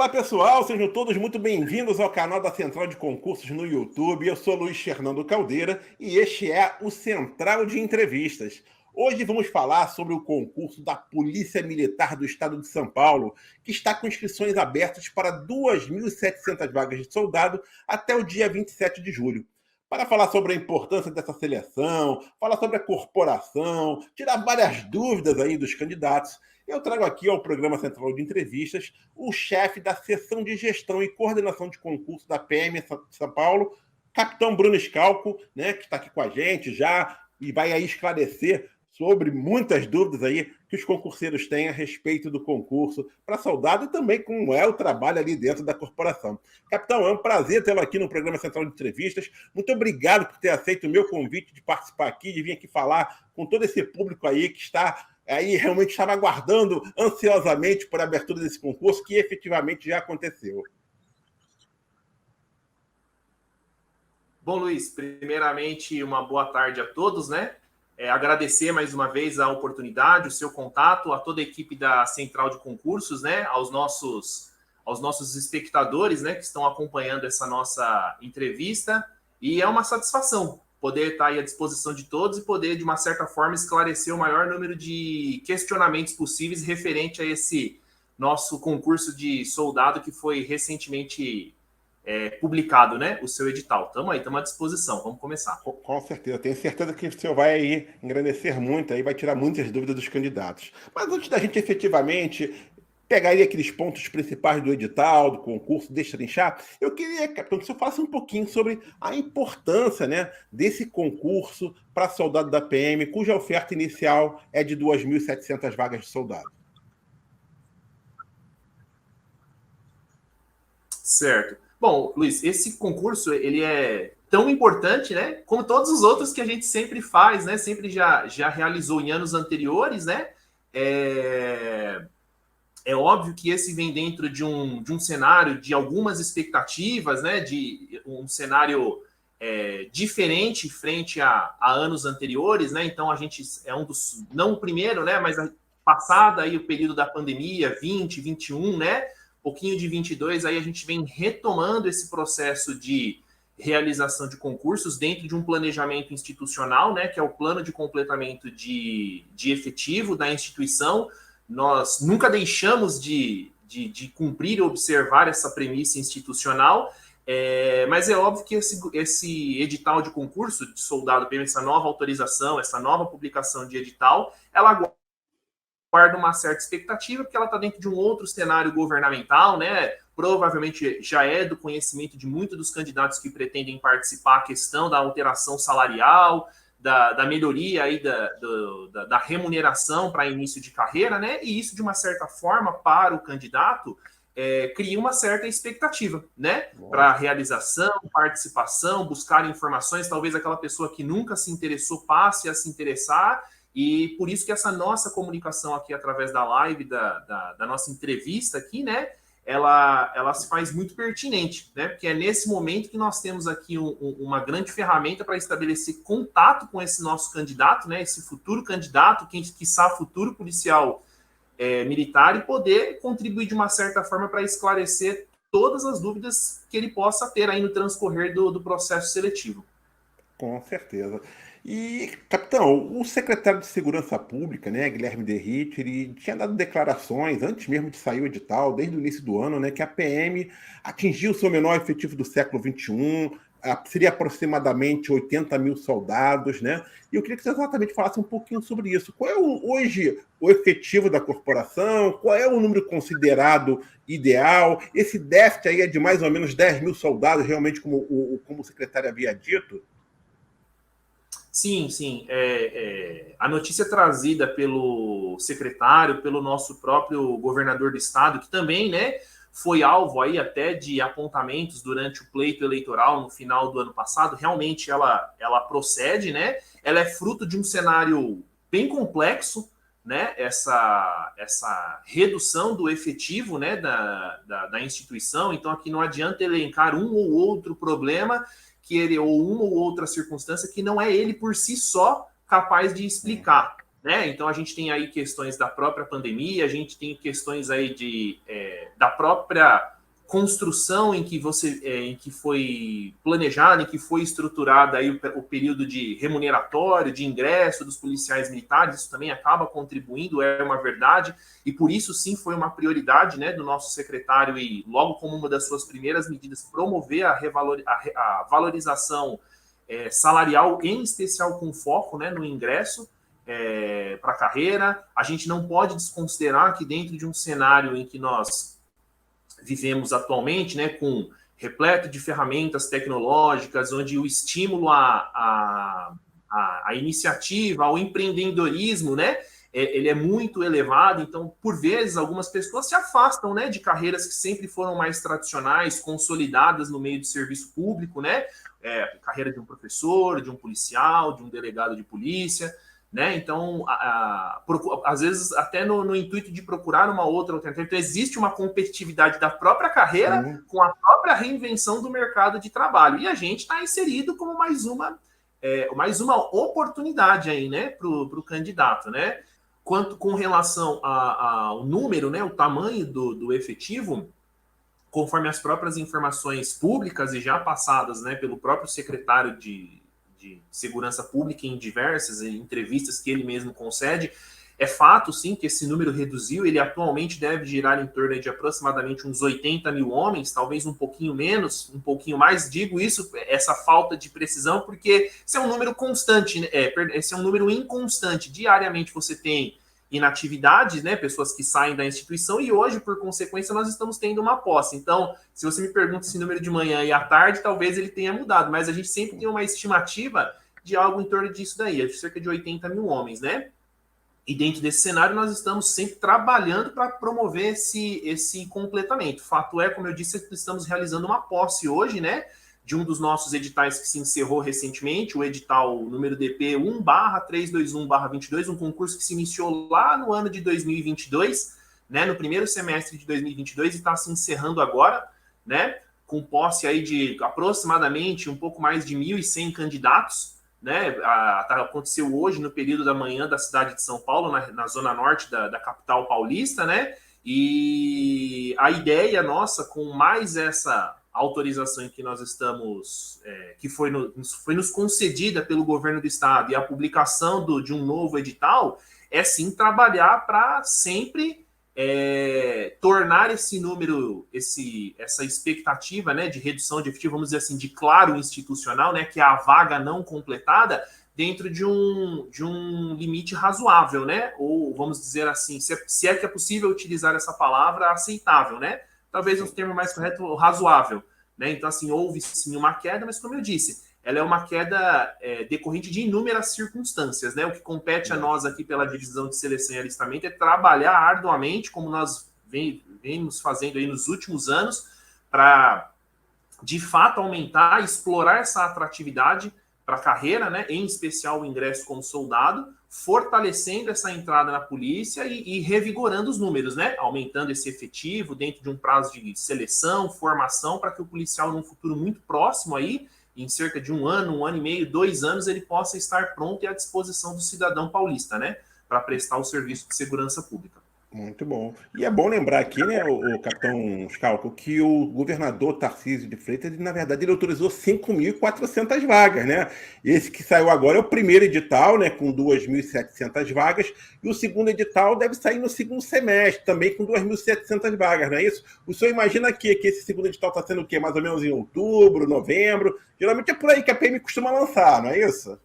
Fala pessoal, sejam todos muito bem-vindos ao canal da Central de Concursos no YouTube. Eu sou Luiz Fernando Caldeira e este é o Central de Entrevistas. Hoje vamos falar sobre o concurso da Polícia Militar do Estado de São Paulo, que está com inscrições abertas para 2.700 vagas de soldado até o dia 27 de julho. Para falar sobre a importância dessa seleção, falar sobre a corporação, tirar várias dúvidas aí dos candidatos, eu trago aqui ao programa Central de Entrevistas o chefe da Seção de Gestão e Coordenação de Concurso da PM São Paulo, capitão Bruno Scalco, né, que está aqui com a gente já e vai aí esclarecer sobre muitas dúvidas aí que os concurseiros têm a respeito do concurso para soldado e também como é o trabalho ali dentro da corporação. Capitão, é um prazer tê-lo aqui no programa Central de Entrevistas. Muito obrigado por ter aceito o meu convite de participar aqui, de vir aqui falar com todo esse público aí que está aí realmente estava aguardando ansiosamente por a abertura desse concurso, que efetivamente já aconteceu. Bom, Luiz, primeiramente, uma boa tarde a todos, né? Agradecer mais uma vez a oportunidade, o seu contato, a toda a equipe da Central de Concursos, né? Aos nossos espectadores, né? Que estão acompanhando essa nossa entrevista. E é uma satisfação poder estar aí à disposição de todos e poder, de uma certa forma, esclarecer o maior número de questionamentos possíveis referente a esse nosso concurso de soldado que foi recentemente publicado, né? O seu edital. Estamos aí, estamos à disposição. Vamos começar. Com certeza. Tenho certeza que o senhor vai aí engrandecer muito, aí vai tirar muitas dúvidas dos candidatos. Mas antes da gente efetivamente pegar aí aqueles pontos principais do edital, do concurso, destrinchar, eu queria, capitão, que o senhor falasse um pouquinho sobre a importância, né, desse concurso para soldado da PM, cuja oferta inicial é de 2.700 vagas de soldado. Certo. Bom, Luiz, esse concurso, ele é tão importante, né, como todos os outros que a gente sempre faz, né, sempre já realizou em anos anteriores, né, é óbvio que esse vem dentro de um cenário de algumas expectativas, né, de um cenário diferente frente a anos anteriores, né, então a gente é um dos, não o primeiro, né, mas passado aí o período da pandemia, 20, 21, né, pouquinho de 22, aí a gente vem retomando esse processo de realização de concursos dentro de um planejamento institucional, né, que é o plano de completamento de efetivo da instituição. Nós nunca deixamos de cumprir e observar essa premissa institucional, mas é óbvio que esse edital de concurso de soldado, essa nova autorização, essa nova publicação de edital, ela guarda uma certa expectativa, porque ela está dentro de um outro cenário governamental, né? Provavelmente já é do conhecimento de muitos dos candidatos que pretendem participar a questão da alteração salarial, da melhoria aí da remuneração para início de carreira, né? E isso, de uma certa forma, para o candidato, cria uma certa expectativa, né? Para realização, participação, buscar informações, talvez aquela pessoa que nunca se interessou passe a se interessar. E por isso que essa nossa comunicação aqui através da live, da nossa entrevista aqui, né, ela se faz muito pertinente, né, porque é nesse momento que nós temos aqui uma grande ferramenta para estabelecer contato com esse nosso candidato, né, esse futuro candidato, quem quiçá futuro policial militar, e poder contribuir de uma certa forma para esclarecer todas as dúvidas que ele possa ter aí no transcorrer do processo seletivo. Com certeza. E, capitão, o secretário de Segurança Pública, né, Guilherme Derrite, ele tinha dado declarações, antes mesmo de sair o edital, desde o início do ano, né, que a PM atingiu o seu menor efetivo do século XXI, seria aproximadamente 80 mil soldados, né? E eu queria que você exatamente falasse um pouquinho sobre isso. Qual é hoje o efetivo da corporação? Qual é o número considerado ideal? Esse déficit aí é de mais ou menos 10 mil soldados, realmente, como o secretário havia dito? Sim, sim. A notícia trazida pelo secretário, pelo nosso próprio governador do estado, que também, né, foi alvo aí até de apontamentos durante o pleito eleitoral no final do ano passado, realmente ela procede, né? Ela é fruto de um cenário bem complexo, né? Essa redução do efetivo, né, da instituição. Então aqui não adianta elencar um ou outro problema ou uma ou outra circunstância que não é ele por si só capaz de explicar, né? Então a gente tem aí questões da própria pandemia, a gente tem questões aí da própria construção em que foi planejada, em que foi estruturada aí o período de remuneratório, de ingresso dos policiais militares, isso também acaba contribuindo, é uma verdade, e por isso sim foi uma prioridade, né, do nosso secretário, e logo como uma das suas primeiras medidas, promover a valorização salarial, em especial com foco, né, no ingresso para a carreira. A gente não pode desconsiderar que dentro de um cenário em que nós vivemos atualmente, né, com repleto de ferramentas tecnológicas, onde o estímulo à iniciativa, ao empreendedorismo, né, ele é muito elevado. Então, por vezes, algumas pessoas se afastam, né, de carreiras que sempre foram mais tradicionais, consolidadas no meio do serviço público, né, carreira de um professor, de um policial, de um delegado de polícia, né? Então, às vezes, até no intuito de procurar uma outra alternativa, então, existe uma competitividade da própria carreira com a própria reinvenção do mercado de trabalho. E a gente está inserido como mais uma oportunidade aí, né, para o candidato, né? Quanto com relação ao número, né, o tamanho do efetivo, conforme as próprias informações públicas e já passadas, né, pelo próprio secretário de Segurança Pública em diversas entrevistas que ele mesmo concede, é fato, sim, que esse número reduziu. Ele atualmente deve girar em torno de aproximadamente uns 80 mil homens, talvez um pouquinho menos, um pouquinho mais. Digo isso, essa falta de precisão, porque esse é um número constante, esse é um número inconstante. Diariamente você tem inatividades, né, pessoas que saem da instituição, e hoje, por consequência, nós estamos tendo uma posse. Então, se você me pergunta esse número de manhã e à tarde, talvez ele tenha mudado, mas a gente sempre tem uma estimativa de algo em torno disso daí, de cerca de 80 mil homens, né? E dentro desse cenário, nós estamos sempre trabalhando para promover esse completamento. Fato é, como eu disse, estamos realizando uma posse hoje, né, de um dos nossos editais que se encerrou recentemente, o edital número DP 1/321/22, um concurso que se iniciou lá no ano de 2022, né, no primeiro semestre de 2022, e está se encerrando agora, né, com posse aí de aproximadamente um pouco mais de 1.100 candidatos, né, aconteceu hoje no período da manhã da cidade de São Paulo, na zona norte da capital paulista, né, e a ideia nossa, com mais essa autorização em que nós estamos, que foi nos concedida pelo governo do estado, e a publicação de um novo edital, é sim trabalhar para sempre tornar esse número, essa expectativa, né, de redução de efetivo, vamos dizer assim, de claro institucional, né, que é a vaga não completada, dentro de um limite razoável, né, ou vamos dizer assim, se é que é possível utilizar essa palavra, aceitável, né, talvez o termo mais correto, razoável, né, então assim, houve sim uma queda, mas como eu disse, ela é uma queda decorrente de inúmeras circunstâncias, né? O que compete a nós aqui pela divisão de seleção e alistamento é trabalhar arduamente, como nós vemos fazendo aí nos últimos anos, para, de fato, aumentar, explorar essa atratividade para a carreira, né? Em especial o ingresso como soldado, fortalecendo essa entrada na polícia e revigorando os números, né? Aumentando esse efetivo dentro de um prazo de seleção, formação, para que o policial, num futuro muito próximo aí, em cerca de um ano e meio, 2 anos, ele possa estar pronto e à disposição do cidadão paulista, né, para prestar o serviço de segurança pública. Muito bom. E é bom lembrar aqui, né, o capitão Schalco, que o governador Tarcísio de Freitas, na verdade, ele autorizou 5.400 vagas, né? Esse que saiu agora é o primeiro edital, né, com 2.700 vagas, e o segundo edital deve sair no segundo semestre, também com 2.700 vagas, não é isso? O senhor imagina que esse segundo edital está sendo o quê? Mais ou menos em outubro, novembro? Geralmente é por aí que a PM costuma lançar, não é isso?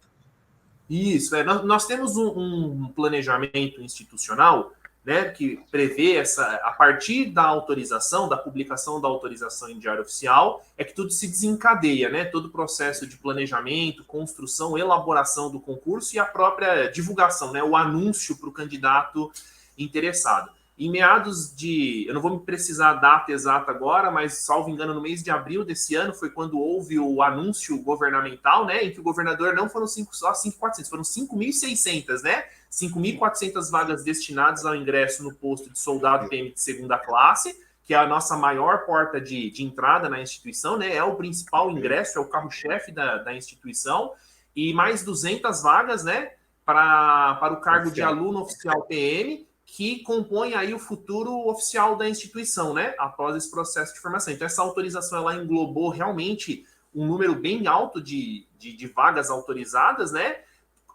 Isso, nós temos um planejamento institucional, né, que prevê a partir da autorização, da publicação da autorização em diário oficial, é que tudo se desencadeia, né, todo o processo de planejamento, construção, elaboração do concurso e a própria divulgação, né, o anúncio para o candidato interessado. Em meados de, eu não vou me precisar a data exata agora, mas, salvo engano, no mês de abril desse ano foi quando houve o anúncio governamental, né, em que o governador não foram só 5.400, foram 5.600, né, 5.400 vagas destinadas ao ingresso no posto de soldado PM de segunda classe, que é a nossa maior porta de entrada na instituição, né, é o principal ingresso, é o carro-chefe da instituição, e mais 200 vagas, né, para o cargo de aluno oficial PM, que compõem aí o futuro oficial da instituição, né? Após esse processo de formação. Então, essa autorização, ela englobou realmente um número bem alto de vagas autorizadas, né?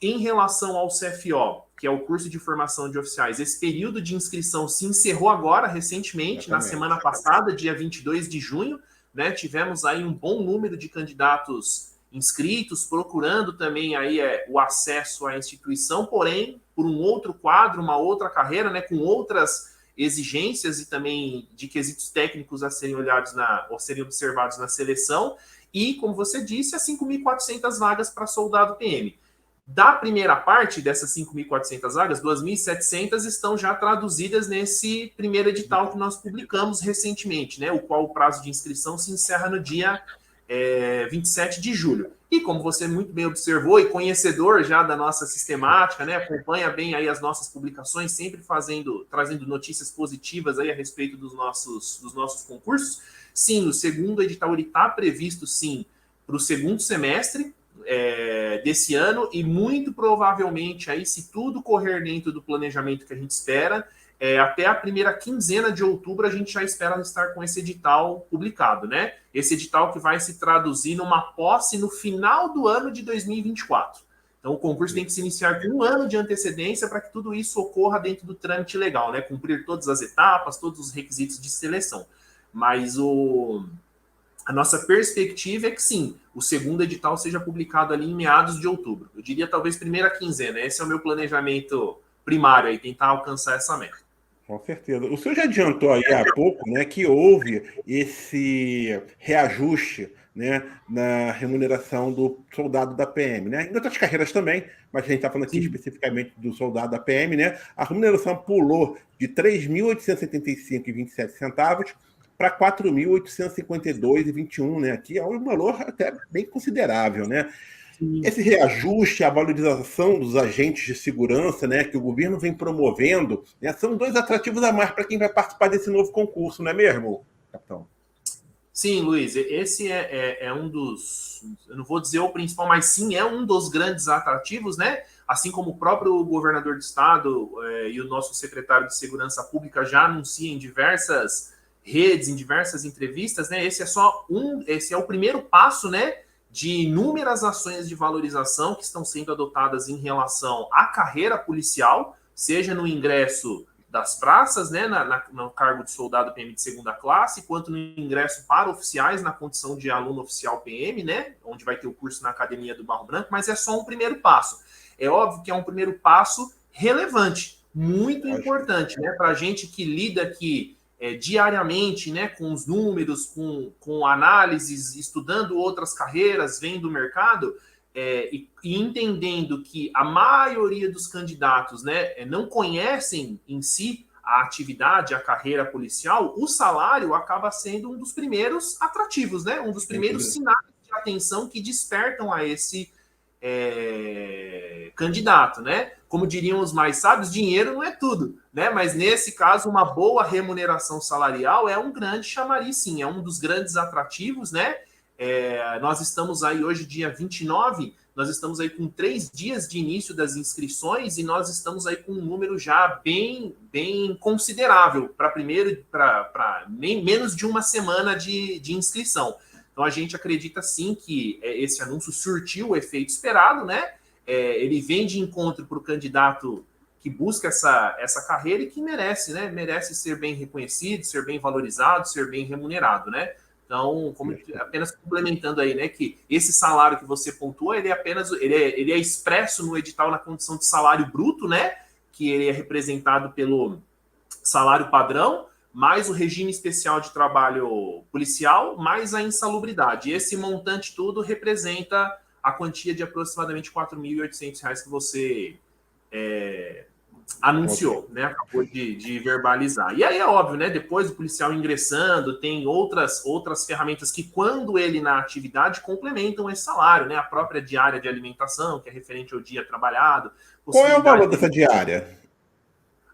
Em relação ao CFO, que é o curso de formação de oficiais, esse período de inscrição se encerrou agora, recentemente, exatamente, na semana passada, dia 22 de junho, né? Tivemos aí um bom número de candidatos inscritos, procurando também aí o acesso à instituição, porém, por um outro quadro, uma outra carreira, né? Com outras exigências e também de quesitos técnicos a serem olhados ou serem observados na seleção, e, como você disse, as 5.400 vagas para soldado PM. Da primeira parte dessas 5.400 vagas, 2.700 estão já traduzidas nesse primeiro edital que nós publicamos recentemente, né, o qual o prazo de inscrição se encerra no dia 27 de julho. E como você muito bem observou e conhecedor já da nossa sistemática, né, acompanha bem aí as nossas publicações, sempre trazendo notícias positivas aí a respeito dos nossos concursos. Sim, o segundo edital está previsto, sim, para o segundo semestre desse ano, e muito provavelmente, aí, se tudo correr dentro do planejamento que a gente espera, até a primeira quinzena de outubro a gente já espera estar com esse edital publicado, né? Esse edital que vai se traduzir numa posse no final do ano de 2024. Então, o concurso tem que se iniciar com um ano de antecedência para que tudo isso ocorra dentro do trâmite legal, né? Cumprir todas as etapas, todos os requisitos de seleção. Mas a nossa perspectiva é que sim, o segundo edital seja publicado ali em meados de outubro. Eu diria talvez primeira quinzena. Esse é o meu planejamento primário, aí, tentar alcançar essa meta. Com certeza. O senhor já adiantou aí há pouco, né, que houve esse reajuste, né, na remuneração do soldado da PM, né? Em outras carreiras também, mas a gente está falando aqui especificamente do soldado da PM, né? A remuneração pulou de R$ 3.875,27 para R$ 4.852,21, né? Aqui é um valor até bem considerável, né? Esse reajuste, a valorização dos agentes de segurança, né, que o governo vem promovendo, né, são dois atrativos a mais para quem vai participar desse novo concurso, não é mesmo, capitão? Sim, Luiz, esse é um dos, eu não vou dizer o principal, mas sim é um dos grandes atrativos, né? Assim como o próprio governador do estado e o nosso secretário de Segurança Pública já anunciam em diversas redes, em diversas entrevistas, né? Esse é o primeiro passo, né, de inúmeras ações de valorização que estão sendo adotadas em relação à carreira policial, seja no ingresso das praças, né, no cargo de soldado PM de segunda classe, quanto no ingresso para oficiais na condição de aluno oficial PM, né, onde vai ter o curso na Academia do Barro Branco, mas é só um primeiro passo. É óbvio que é um primeiro passo relevante, muito importante, né, para a gente que lida aqui diariamente, né, com os números, com análises, estudando outras carreiras, vendo o mercado, e entendendo que a maioria dos candidatos, né, não conhecem em si a atividade, a carreira policial, o salário acaba sendo um dos primeiros atrativos, né, um dos primeiros sinais de atenção que despertam a esse candidato, né? Como diriam os mais sábios, dinheiro não é tudo, né? Mas nesse caso, uma boa remuneração salarial é um grande chamariz, sim, é um dos grandes atrativos, né? Nós estamos aí hoje, dia 29, nós estamos aí com 3 dias de início das inscrições e nós estamos aí com um número já bem considerável para nem menos de uma semana de inscrição. Então, a gente acredita, sim, que esse anúncio surtiu o efeito esperado, né? Ele vem de encontro para o candidato que busca essa carreira e que merece, né? Merece ser bem reconhecido, ser bem valorizado, ser bem remunerado, né? Então, apenas complementando aí, né, que esse salário que você pontua, ele é expresso no edital na condição de salário bruto, né? Que ele é representado pelo salário padrão, mais o regime especial de trabalho policial, mais a insalubridade. E esse montante tudo representa a quantia de aproximadamente R$ 4.800 que você anunciou, né? Acabou de verbalizar. E aí é óbvio, né? Depois do policial ingressando, tem outras ferramentas que, quando ele na atividade, complementam esse salário, né? A própria diária de alimentação, que é referente ao dia trabalhado. Qual é o valor dessa diária?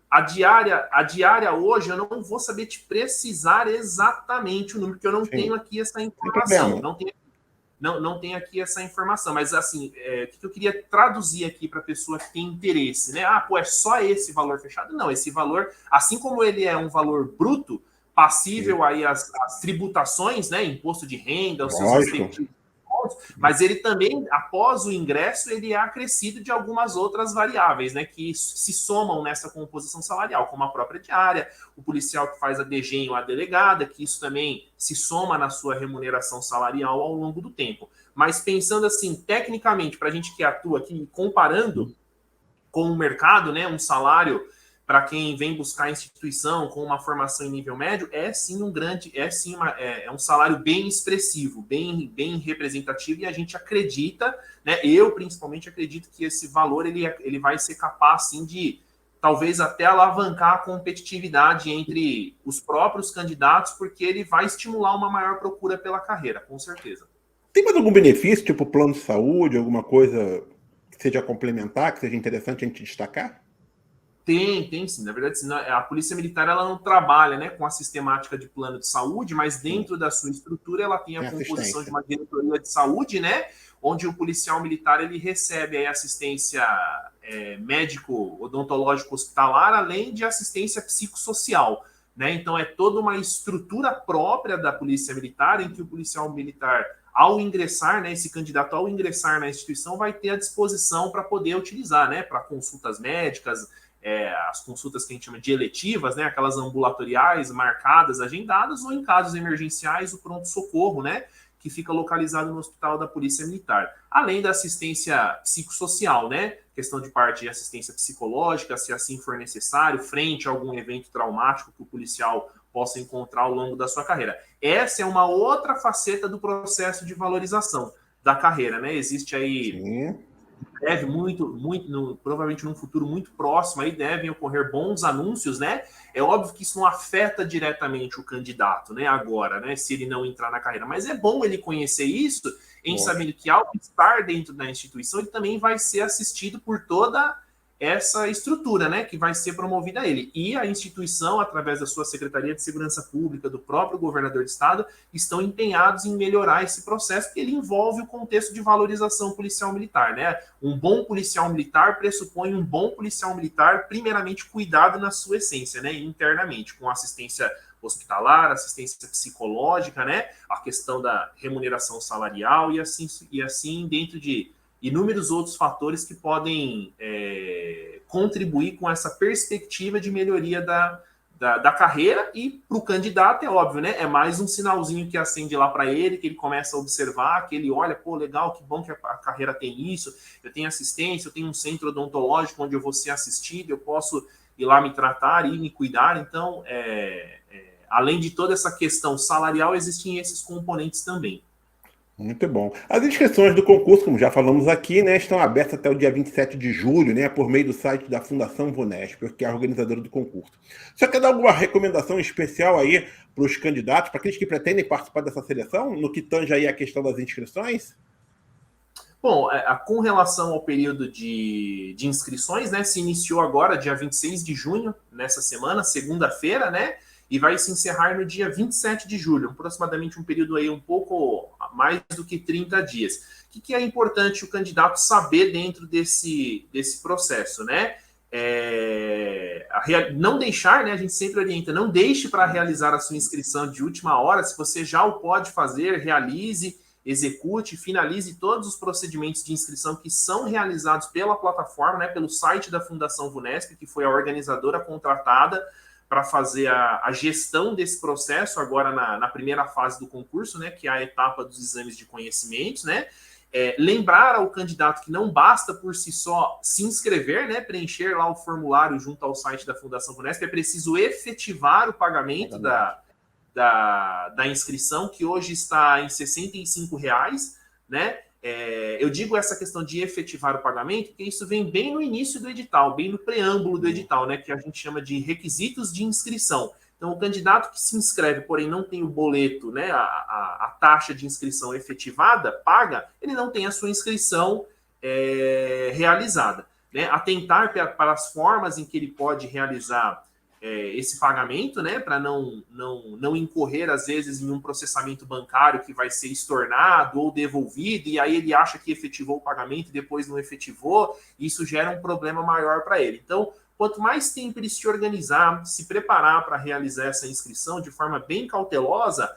A diária hoje, eu não vou saber te precisar exatamente o número, porque eu não tenho aqui essa informação. Não tenho. não tem aqui essa informação, mas assim, o que eu queria traduzir aqui para a pessoa que tem interesse, né? É só esse valor fechado? Não, esse valor, assim como ele é um valor bruto, passível aí às tributações, né? Imposto de renda, os seus respectivos pontos, mas ele também, após o ingresso, ele é acrescido de algumas outras variáveis, né? Que se somam nessa composição salarial, como a própria diária, o policial que faz a DGEM ou a delegada, que isso também se soma na sua remuneração salarial ao longo do tempo. Mas pensando assim, tecnicamente, para a gente que atua aqui, comparando com o mercado, né? Um salário para quem vem buscar a instituição com uma formação em nível médio, é sim um salário bem expressivo, bem representativo, e a gente acredita, né? Eu principalmente acredito que esse valor ele vai ser capaz sim de talvez até alavancar a competitividade entre os próprios candidatos, porque ele vai estimular uma maior procura pela carreira, com certeza. Tem mais algum benefício, tipo plano de saúde, alguma coisa que seja complementar, que seja interessante a gente destacar? Tem sim. Na verdade, a Polícia Militar ela não trabalha, né, com a sistemática de plano de saúde, mas dentro da sua estrutura ela tem a composição de uma diretoria de saúde, né, onde o policial militar ele recebe aí assistência médico, odontológico, hospitalar, além de assistência psicossocial, né? Então é toda uma estrutura própria da Polícia Militar em que o policial militar, ao ingressar, né, esse candidato ao ingressar na instituição vai ter à disposição para poder utilizar, né, para consultas médicas, as consultas que a gente chama de eletivas, né, aquelas ambulatoriais, marcadas, agendadas, ou em casos emergenciais, o pronto-socorro, né, que fica localizado no Hospital da Polícia Militar. Além da assistência psicossocial, né, questão de parte de assistência psicológica, se assim for necessário, frente a algum evento traumático que o policial possa encontrar ao longo da sua carreira. Essa é uma outra faceta do processo de valorização da carreira, né? Existe aí... Sim. Deve provavelmente num futuro muito próximo aí devem ocorrer bons anúncios, né? É óbvio que isso não afeta diretamente o candidato, né? Agora, né? Se ele não entrar na carreira, mas é bom ele conhecer isso, sabendo que ao estar dentro da instituição ele também vai ser assistido por toda essa estrutura, né, que vai ser promovida a ele. E a instituição, através da sua Secretaria de Segurança Pública, do próprio governador de estado, estão empenhados em melhorar esse processo, porque ele envolve o contexto de valorização policial militar, né? Um bom policial militar pressupõe um bom policial militar, primeiramente cuidado na sua essência, né, internamente, com assistência hospitalar, assistência psicológica, né, a questão da remuneração salarial e assim dentro de inúmeros outros fatores que podem contribuir com essa perspectiva de melhoria da carreira, e para o candidato é óbvio, né? É mais um sinalzinho que acende lá para ele, que ele começa a observar, que ele olha, pô, legal, que bom que a carreira tem isso, eu tenho assistência, eu tenho um centro odontológico onde eu vou ser assistido, eu posso ir lá me tratar e me cuidar. Então, além de toda essa questão salarial, existem esses componentes também. Muito bom. As inscrições do concurso, como já falamos aqui, né, estão abertas até o dia 27 de julho, né, por meio do site da Fundação Vunesp, que é a organizadora do concurso. Você quer dar alguma recomendação especial aí para os candidatos, para aqueles que pretendem participar dessa seleção, no que tange aí a questão das inscrições? Bom, com relação ao período de inscrições, né, se iniciou agora, dia 26 de junho, nessa semana, segunda-feira, né, e vai se encerrar no dia 27 de julho, aproximadamente um período aí um pouco mais do que 30 dias. O que é importante o candidato saber dentro desse processo, né? Não deixar, né? A gente sempre orienta, não deixe para realizar a sua inscrição de última hora. Se você já o pode fazer, realize, execute, finalize todos os procedimentos de inscrição que são realizados pela plataforma, né? Pelo site da Fundação Vunesp, que foi a organizadora contratada para fazer a gestão desse processo agora na primeira fase do concurso, né, que é a etapa dos exames de conhecimentos, né? Lembrar ao candidato que não basta por si só se inscrever, né, preencher lá o formulário junto ao site da Fundação Vunesp, é preciso efetivar o pagamento da inscrição, que hoje está em R$ 65, né? Eu digo essa questão de efetivar o pagamento, porque isso vem bem no início do edital, bem no preâmbulo do edital, né, que a gente chama de requisitos de inscrição. Então, o candidato que se inscreve, porém não tem o boleto, né, a taxa de inscrição efetivada, paga, ele não tem a sua inscrição realizada. Né? Atentar para as formas em que ele pode realizar esse pagamento, né, para não incorrer, às vezes, em um processamento bancário que vai ser estornado ou devolvido, e aí ele acha que efetivou o pagamento e depois não efetivou, e isso gera um problema maior para ele. Então, quanto mais tempo ele se organizar, se preparar para realizar essa inscrição de forma bem cautelosa,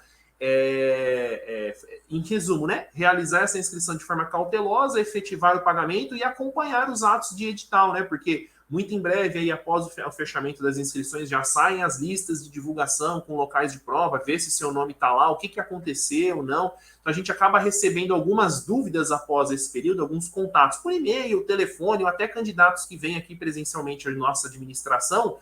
em resumo, né, realizar essa inscrição de forma cautelosa, efetivar o pagamento e acompanhar os atos de edital, né, porque muito em breve, aí, após o fechamento das inscrições, já saem as listas de divulgação com locais de prova, ver se seu nome está lá, o que aconteceu, não. Então, a gente acaba recebendo algumas dúvidas após esse período, alguns contatos por e-mail, telefone, ou até candidatos que vêm aqui presencialmente à nossa administração,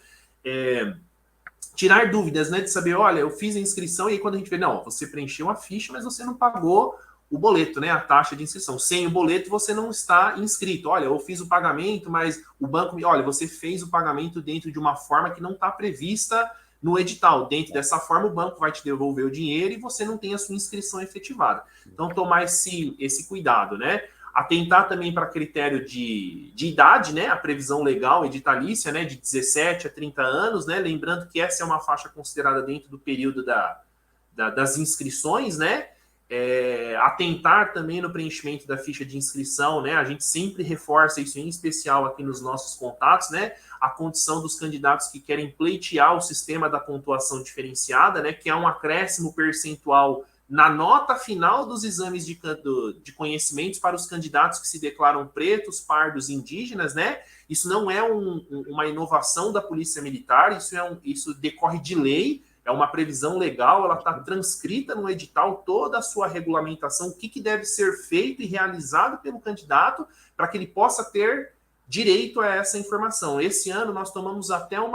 tirar dúvidas, né, de saber, olha, eu fiz a inscrição e aí quando a gente vê, não, você preencheu a ficha, mas você não pagou o boleto, né, a taxa de inscrição. Sem o boleto, você não está inscrito. Olha, eu fiz o pagamento, mas o banco... Olha, você fez o pagamento dentro de uma forma que não está prevista no edital. Dentro dessa forma, o banco vai te devolver o dinheiro e você não tem a sua inscrição efetivada. Então, tomar esse cuidado, né? Atentar também para critério de idade, né? A previsão legal editalícia, né? De 17 a 30 anos, né? Lembrando que essa é uma faixa considerada dentro do período das inscrições, né? Atentar também no preenchimento da ficha de inscrição, né? A gente sempre reforça isso em especial aqui nos nossos contatos, né? A condição dos candidatos que querem pleitear o sistema da pontuação diferenciada, né? Que é um acréscimo percentual na nota final dos exames de conhecimentos para os candidatos que se declaram pretos, pardos, indígenas, né? Isso não é uma inovação da Polícia Militar, isso decorre de lei. É uma previsão legal, ela está transcrita no edital, toda a sua regulamentação, o que deve ser feito e realizado pelo candidato para que ele possa ter direito a essa informação. Esse ano nós tomamos até um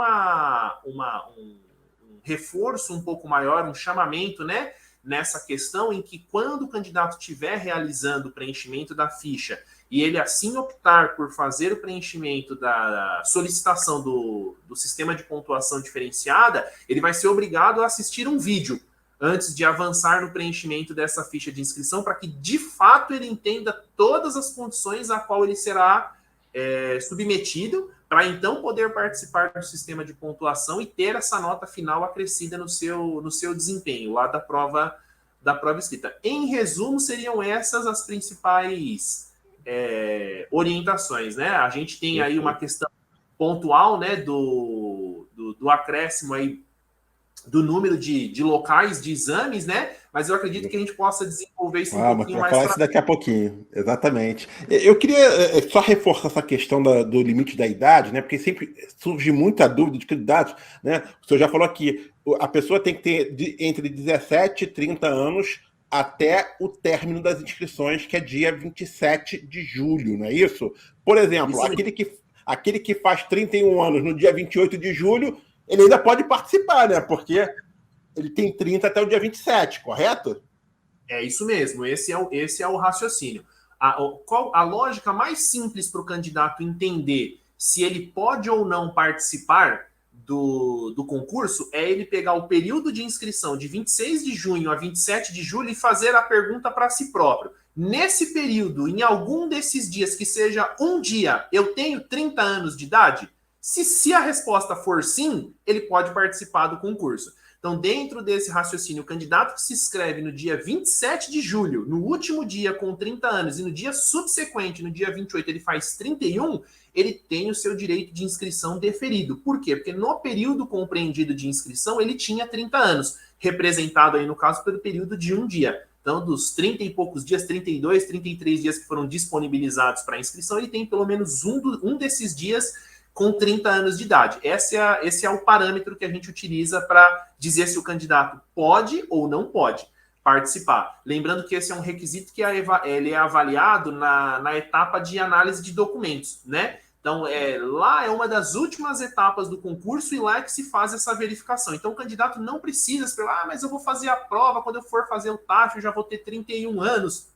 reforço um pouco maior, um chamamento, né, nessa questão em que quando o candidato estiver realizando o preenchimento da ficha e ele assim optar por fazer o preenchimento da solicitação do sistema de pontuação diferenciada, ele vai ser obrigado a assistir um vídeo antes de avançar no preenchimento dessa ficha de inscrição, para que, de fato, ele entenda todas as condições a qual ele será submetido, para então poder participar do sistema de pontuação e ter essa nota final acrescida no seu desempenho, lá da prova escrita. Em resumo, seriam essas as principais orientações, né? A gente tem aí uma questão pontual, né, do acréscimo aí do número de locais de exames, né? Mas eu acredito que a gente possa desenvolver isso um pouquinho mais. Falar isso daqui a pouquinho, exatamente. Eu queria só reforçar essa questão do limite da idade, né? Porque sempre surge muita dúvida de candidatos, né? O senhor já falou aqui, a pessoa tem que ter entre 17 e 30 anos até o término das inscrições, que é dia 27 de julho, não é isso? Por exemplo, aquele que faz 31 anos no dia 28 de julho, ele ainda pode participar, né? Porque ele tem 30 até o dia 27, correto? É isso mesmo, esse é o raciocínio. A lógica mais simples para o candidato entender se ele pode ou não participar do concurso é ele pegar o período de inscrição de 26 de junho a 27 de julho e fazer a pergunta para si próprio. Nesse período, em algum desses dias, que seja um dia, eu tenho 30 anos de idade? Se a resposta for sim, ele pode participar do concurso. Então, dentro desse raciocínio, o candidato que se inscreve no dia 27 de julho, no último dia com 30 anos, e no dia subsequente, no dia 28, ele faz 31, ele tem o seu direito de inscrição deferido. Por quê? Porque no período compreendido de inscrição, ele tinha 30 anos, representado aí, no caso, pelo período de um dia. Então, dos 30 e poucos dias, 32, 33 dias que foram disponibilizados para inscrição, ele tem pelo menos um desses dias com 30 anos de idade. Esse é o parâmetro que a gente utiliza para dizer se o candidato pode ou não pode participar. Lembrando que esse é um requisito que ele é avaliado na etapa de análise de documentos, né? Então, lá é uma das últimas etapas do concurso e lá é que se faz essa verificação. Então, o candidato não precisa esperar, mas eu vou fazer a prova, quando eu for fazer o TAF, eu já vou ter 31 anos,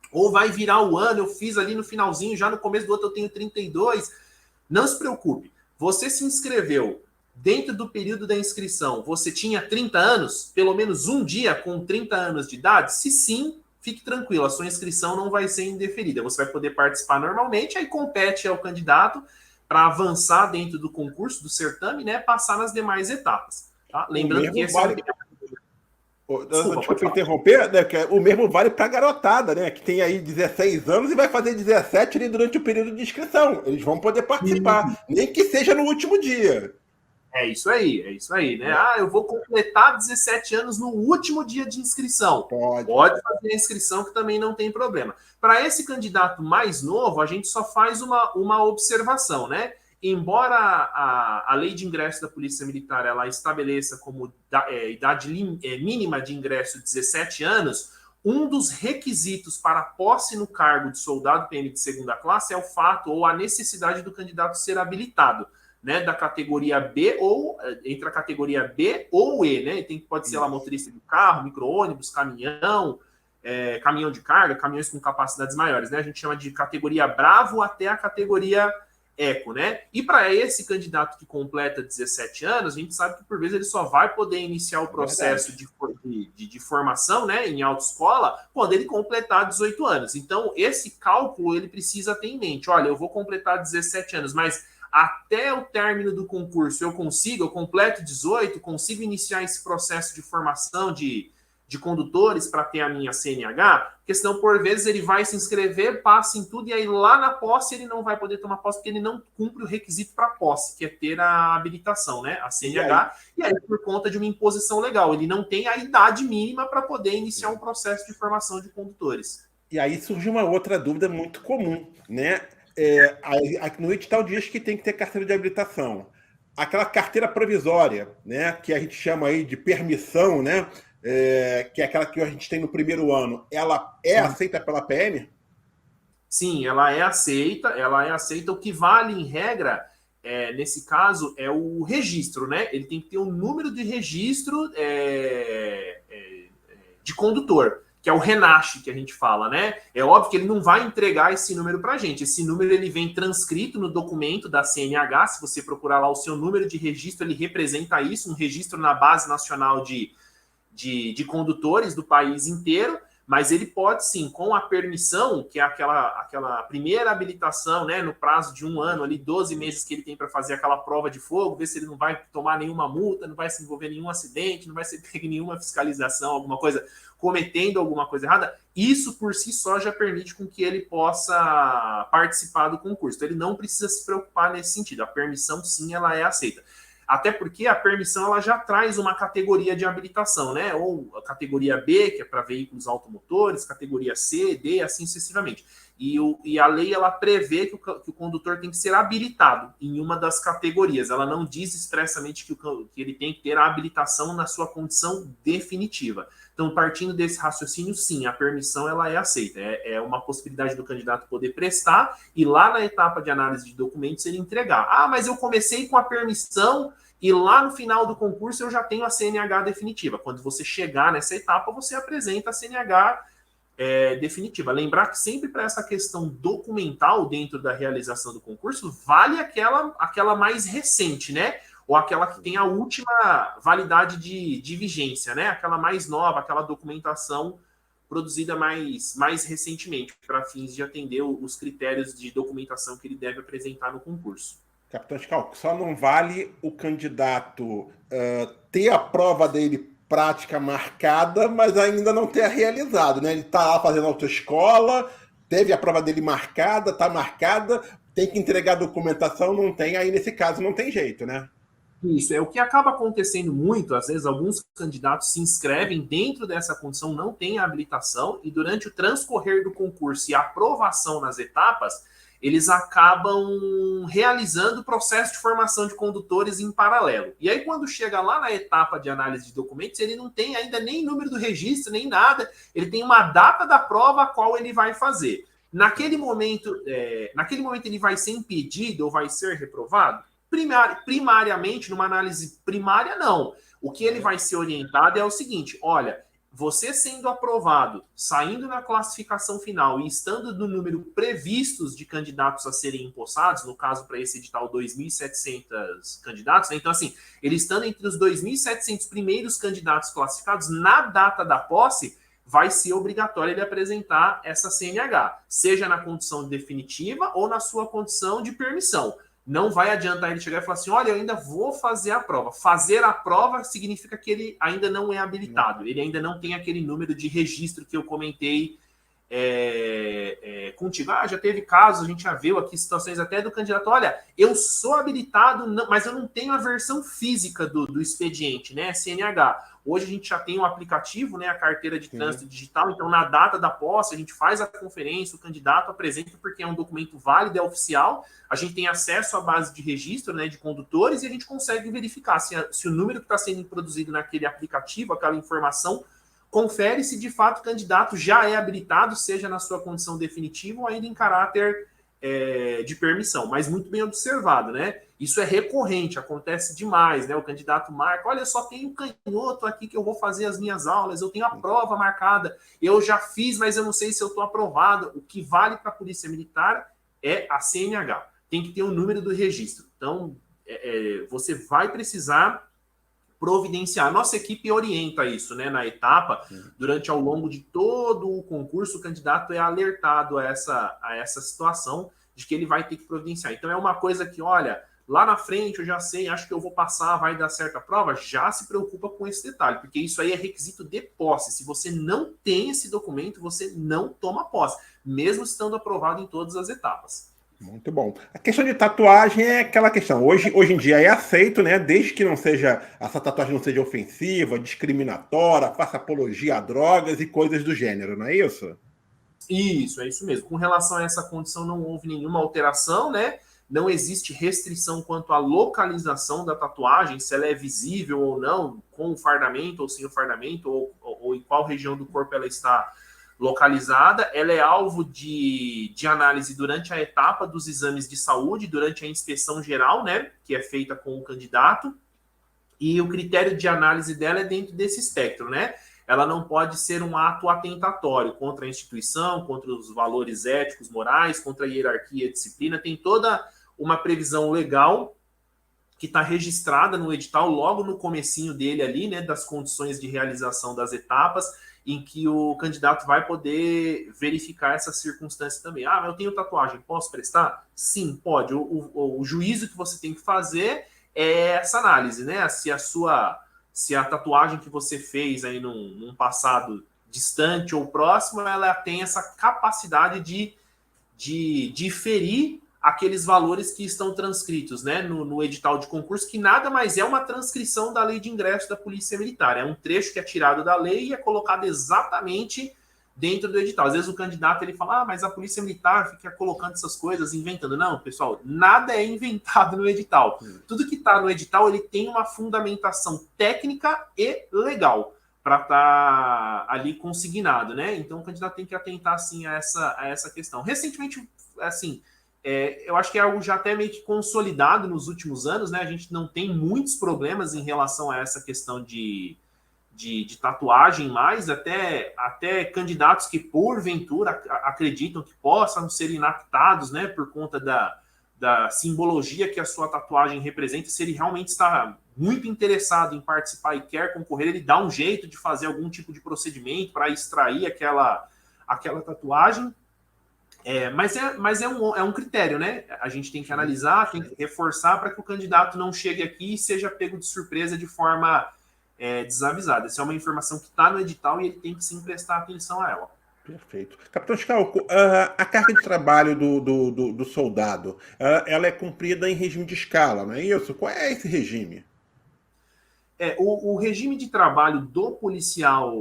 ou vai virar o ano, eu fiz ali no finalzinho, já no começo do outro eu tenho 32. Não se preocupe, você se inscreveu dentro do período da inscrição, você tinha 30 anos, pelo menos um dia com 30 anos de idade? Se sim, fique tranquilo, a sua inscrição não vai ser indeferida, você vai poder participar normalmente, aí compete ao candidato para avançar dentro do concurso, do certame, né, passar nas demais etapas. Tá? Lembrando que esse vale... Desculpa Desculpa, interromper, né, que o mesmo vale para a garotada, né? Que tem aí 16 anos e vai fazer 17 ali durante o período de inscrição. Eles vão poder participar, nem que seja no último dia. É isso aí, né? Ah, eu vou completar 17 anos no último dia de inscrição. Pode fazer a inscrição, que também não tem problema. Para esse candidato mais novo, a gente só faz uma observação, né? Embora a lei de ingresso da Polícia Militar ela estabeleça como idade mínima de ingresso 17 anos, um dos requisitos para posse no cargo de soldado PM de segunda classe é o fato ou a necessidade do candidato ser habilitado, né, da categoria B ou entre a categoria B ou E, né? Pode ser lá motorista de carro, micro-ônibus, caminhão, caminhão de carga, caminhões com capacidades maiores, né? A gente chama de categoria Bravo até a categoria Eco, né? E para esse candidato que completa 17 anos, a gente sabe que por vezes ele só vai poder iniciar o processo de formação, né, em autoescola quando ele completar 18 anos. Então, esse cálculo ele precisa ter em mente. Olha, eu vou completar 17 anos, mas até o término do concurso eu completo 18, consigo iniciar esse processo de formação de condutores para ter a minha CNH, porque senão, por vezes, ele vai se inscrever, passa em tudo, e aí lá na posse ele não vai poder tomar posse, porque ele não cumpre o requisito para posse, que é ter a habilitação, né? A CNH, e aí, por conta de uma imposição legal, ele não tem a idade mínima para poder iniciar um processo de formação de condutores. E aí surge uma outra dúvida muito comum, né? No edital diz que tem que ter carteira de habilitação. Aquela carteira provisória, né, que a gente chama aí de permissão, né, que é aquela que a gente tem no primeiro ano, ela é aceita pela PM? Sim, ela é aceita. O que vale em regra, nesse caso, é o registro, né? Ele tem que ter um número de registro de condutor, que é o RENASH que a gente fala, né? É óbvio que ele não vai entregar esse número para a gente. Esse número ele vem transcrito no documento da CNH. Se você procurar lá o seu número de registro, ele representa isso, um registro na Base Nacional de condutores do país inteiro. Mas ele pode sim, com a permissão, que é aquela primeira habilitação, né, no prazo de 1 ano, ali 12 meses que ele tem para fazer aquela prova de fogo, ver se ele não vai tomar nenhuma multa, não vai se envolver em nenhum acidente, não vai ser pego em nenhuma fiscalização, alguma coisa, cometendo alguma coisa errada, isso por si só já permite com que ele possa participar do concurso. Então, ele não precisa se preocupar nesse sentido. A permissão, sim, ela é aceita. Até porque a permissão ela já traz uma categoria de habilitação, né? Ou a categoria B, que é para veículos automotores, categoria C, D, assim sucessivamente. E a lei ela prevê que o condutor tem que ser habilitado em uma das categorias. Ela não diz expressamente que ele tem que ter a habilitação na sua condição definitiva. Então, partindo desse raciocínio, sim, a permissão ela é aceita. É uma possibilidade do candidato poder prestar e lá na etapa de análise de documentos ele entregar. Ah, mas eu comecei com a permissão e lá no final do concurso eu já tenho a CNH definitiva. Quando você chegar nessa etapa, você apresenta a CNH definitiva. Lembrar que sempre para essa questão documental dentro da realização do concurso, vale aquela mais recente, né? Ou aquela que tem a última validade de vigência, né? Aquela mais nova, aquela documentação produzida mais recentemente, para fins de atender os critérios de documentação que ele deve apresentar no concurso. Capitão Schalk, só não vale o candidato ter a prova dele prática marcada, mas ainda não ter realizado, né? Ele está lá fazendo autoescola, teve a prova dele marcada, está marcada, tem que entregar a documentação, não tem, aí nesse caso não tem jeito, né? Isso, o que acaba acontecendo muito, às vezes alguns candidatos se inscrevem dentro dessa condição, não tem a habilitação, e durante o transcorrer do concurso e a aprovação nas etapas, eles acabam realizando o processo de formação de condutores em paralelo. E aí, quando chega lá na etapa de análise de documentos, ele não tem ainda nem número do registro, nem nada, ele tem uma data da prova a qual ele vai fazer. Naquele momento ele vai ser impedido ou vai ser reprovado? Primariamente, numa análise primária, não. O que ele vai ser orientado é o seguinte: olha, você sendo aprovado, saindo na classificação final e estando no número previstos de candidatos a serem empossados, no caso para esse edital 2.700 candidatos, né? Então assim, ele estando entre os 2.700 primeiros candidatos classificados, na data da posse, vai ser obrigatório ele apresentar essa CNH, seja na condição definitiva ou na sua condição de permissão. não vai adiantar ele chegar e falar assim, olha, eu ainda vou fazer a prova. Fazer a prova significa que ele ainda não é habilitado, ele ainda não tem aquele número de registro que eu comentei contigo. Já teve casos, a gente já viu aqui situações até do candidato, olha, eu sou habilitado, mas eu não tenho a versão física do expediente, né, CNH. Hoje a gente já tem um aplicativo, né, a carteira de trânsito digital, então na data da posse a gente faz a conferência, o candidato apresenta porque é um documento válido, é oficial, a gente tem acesso à base de registro, né, de condutores e a gente consegue verificar se o número que está sendo produzido naquele aplicativo, aquela informação, confere se de fato o candidato já é habilitado, seja na sua condição definitiva ou ainda em caráter de permissão, mas muito bem observado, né? Isso é recorrente, acontece demais, né? O candidato marca, olha, só tenho canhoto aqui que eu vou fazer as minhas aulas, eu tenho a prova marcada, eu já fiz, mas eu não sei se eu estou aprovado. O que vale para a Polícia Militar é a CNH, tem que ter o número do registro. Então, você vai precisar providenciar. Nossa equipe orienta isso, né? Na etapa, durante ao longo de todo o concurso, o candidato é alertado a essa situação de que ele vai ter que providenciar. Então é uma coisa que, olha, lá na frente eu já sei, acho que eu vou passar, vai dar certa prova, já se preocupa com esse detalhe, porque isso aí é requisito de posse. Se você não tem esse documento, você não toma posse, mesmo estando aprovado em todas as etapas. Muito bom. A questão de tatuagem é aquela questão. Hoje em dia é aceito, né? Desde que não seja, essa tatuagem não seja ofensiva, discriminatória, faça apologia a drogas e coisas do gênero, não é isso? Isso, é isso mesmo. Com relação a essa condição, não houve nenhuma alteração, né? Não existe restrição quanto à localização da tatuagem, se ela é visível ou não, com o fardamento ou sem o fardamento, ou em qual região do corpo ela está localizada. Ela é alvo de análise durante a etapa dos exames de saúde, durante a inspeção geral, né, que é feita com o candidato, e o critério de análise dela é dentro desse espectro, né? Ela não pode ser um ato atentatório contra a instituição, contra os valores éticos, morais, contra a hierarquia e a disciplina. Tem toda uma previsão legal que está registrada no edital, logo no comecinho dele ali, né, das condições de realização das etapas, em que o candidato vai poder verificar essa circunstância também. Mas eu tenho tatuagem, posso prestar? Sim, pode. O juízo que você tem que fazer é essa análise, né? Se a tatuagem que você fez aí num passado distante ou próximo, ela tem essa capacidade de ferir aqueles valores que estão transcritos, né, no edital de concurso, que nada mais é uma transcrição da lei de ingresso da Polícia Militar. É um trecho que é tirado da lei e é colocado exatamente dentro do edital. Às vezes o candidato ele fala, mas a Polícia Militar fica colocando essas coisas, inventando. Não, pessoal, nada é inventado no edital. Tudo que está no edital, ele tem uma fundamentação técnica e legal para estar ali consignado, né? Então o candidato tem que atentar, assim, a essa questão. Recentemente, assim, eu acho que é algo já até meio que consolidado nos últimos anos, né? A gente não tem muitos problemas em relação a essa questão de tatuagem, mais até candidatos que porventura acreditam que possam ser inaptados, né, por conta da simbologia que a sua tatuagem representa. Se ele realmente está muito interessado em participar e quer concorrer, ele dá um jeito de fazer algum tipo de procedimento para extrair aquela tatuagem. Mas é um critério, né? A gente tem que analisar, tem que reforçar para que o candidato não chegue aqui e seja pego de surpresa de forma desavisada. Essa é uma informação que está no edital e ele tem que sim prestar atenção a ela. Perfeito. Capitão Schalco, a carga de trabalho do soldado, ela é cumprida em regime de escala, não é isso? Qual é esse regime? O regime de trabalho do policial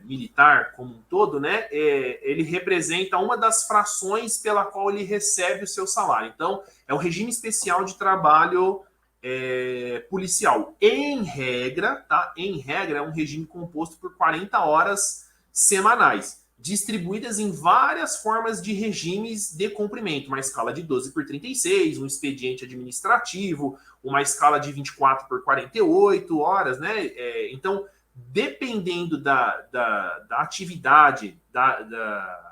militar como um todo, né, ele representa uma das frações pela qual ele recebe o seu salário. Então, é o regime especial de trabalho policial. Em regra, tá? Em regra, é um regime composto por 40 horas semanais, distribuídas em várias formas de regimes de cumprimento. Uma escala de 12 por 36, um expediente administrativo, uma escala de 24 por 48 horas, né? Então, dependendo da atividade, da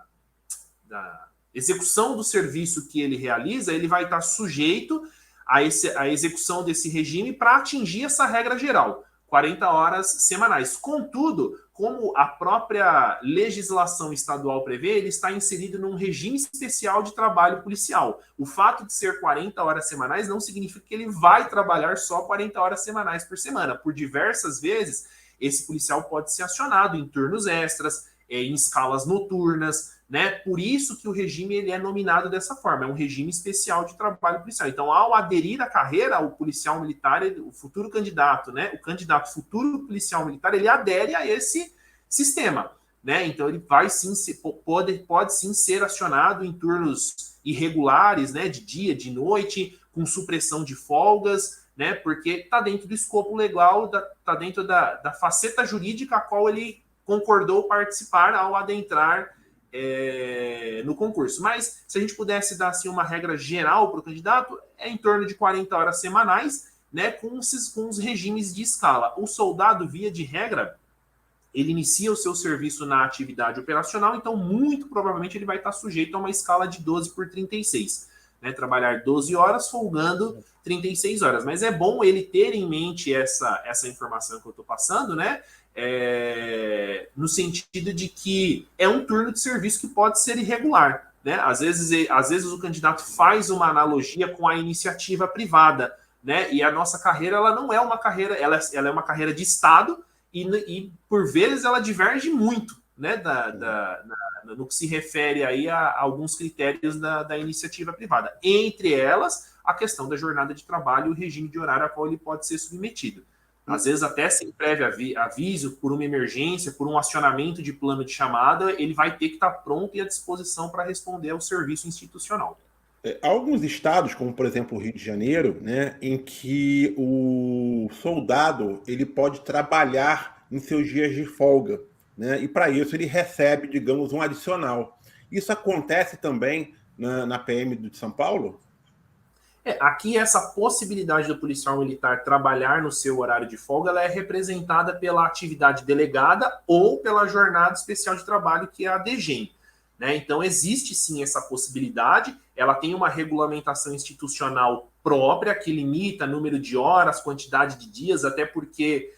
execução do serviço que ele realiza, ele vai estar sujeito a execução desse regime para atingir essa regra geral. 40 horas semanais. Contudo, como a própria legislação estadual prevê, ele está inserido num regime especial de trabalho policial. O fato de ser 40 horas semanais não significa que ele vai trabalhar só 40 horas semanais por semana. Por diversas vezes, esse policial pode ser acionado em turnos extras, em escalas noturnas, né? Por isso que o regime ele é nominado dessa forma, é um regime especial de trabalho policial. Então, ao aderir à carreira, o policial militar, o futuro candidato, né? O candidato futuro policial militar, ele adere a esse sistema, né? Então, ele vai sim pode sim ser acionado em turnos irregulares, né? De dia, de noite, com supressão de folgas, né? Porque está dentro do escopo legal, está dentro da faceta jurídica a qual ele concordou participar ao adentrar no concurso. Mas se a gente pudesse dar assim, uma regra geral para o candidato, é em torno de 40 horas semanais, né, com os regimes de escala. O soldado, via de regra, ele inicia o seu serviço na atividade operacional, então muito provavelmente ele vai estar sujeito a uma escala de 12 por 36. Né, trabalhar 12 horas, folgando 36 horas. Mas é bom ele ter em mente essa informação que eu estou passando, né? No sentido de que é um turno de serviço que pode ser irregular. Né? Às vezes o candidato faz uma analogia com a iniciativa privada. Né? E a nossa carreira ela não é uma carreira, ela é uma carreira de Estado e por vezes ela diverge muito, né? No que se refere aí a alguns critérios da iniciativa privada. Entre elas, a questão da jornada de trabalho e o regime de horário a qual ele pode ser submetido. Às vezes, até sem prévio aviso, por uma emergência, por um acionamento de plano de chamada, ele vai ter que estar pronto e à disposição para responder ao serviço institucional. Há alguns estados, como por exemplo o Rio de Janeiro, né, em que o soldado ele pode trabalhar em seus dias de folga, né, e para isso ele recebe, digamos, um adicional. Isso acontece também na PM de São Paulo? Aqui essa possibilidade do policial militar trabalhar no seu horário de folga ela é representada pela atividade delegada ou pela jornada especial de trabalho, que é a DGEM. Né? Então existe sim essa possibilidade, ela tem uma regulamentação institucional própria que limita número de horas, quantidade de dias, até porque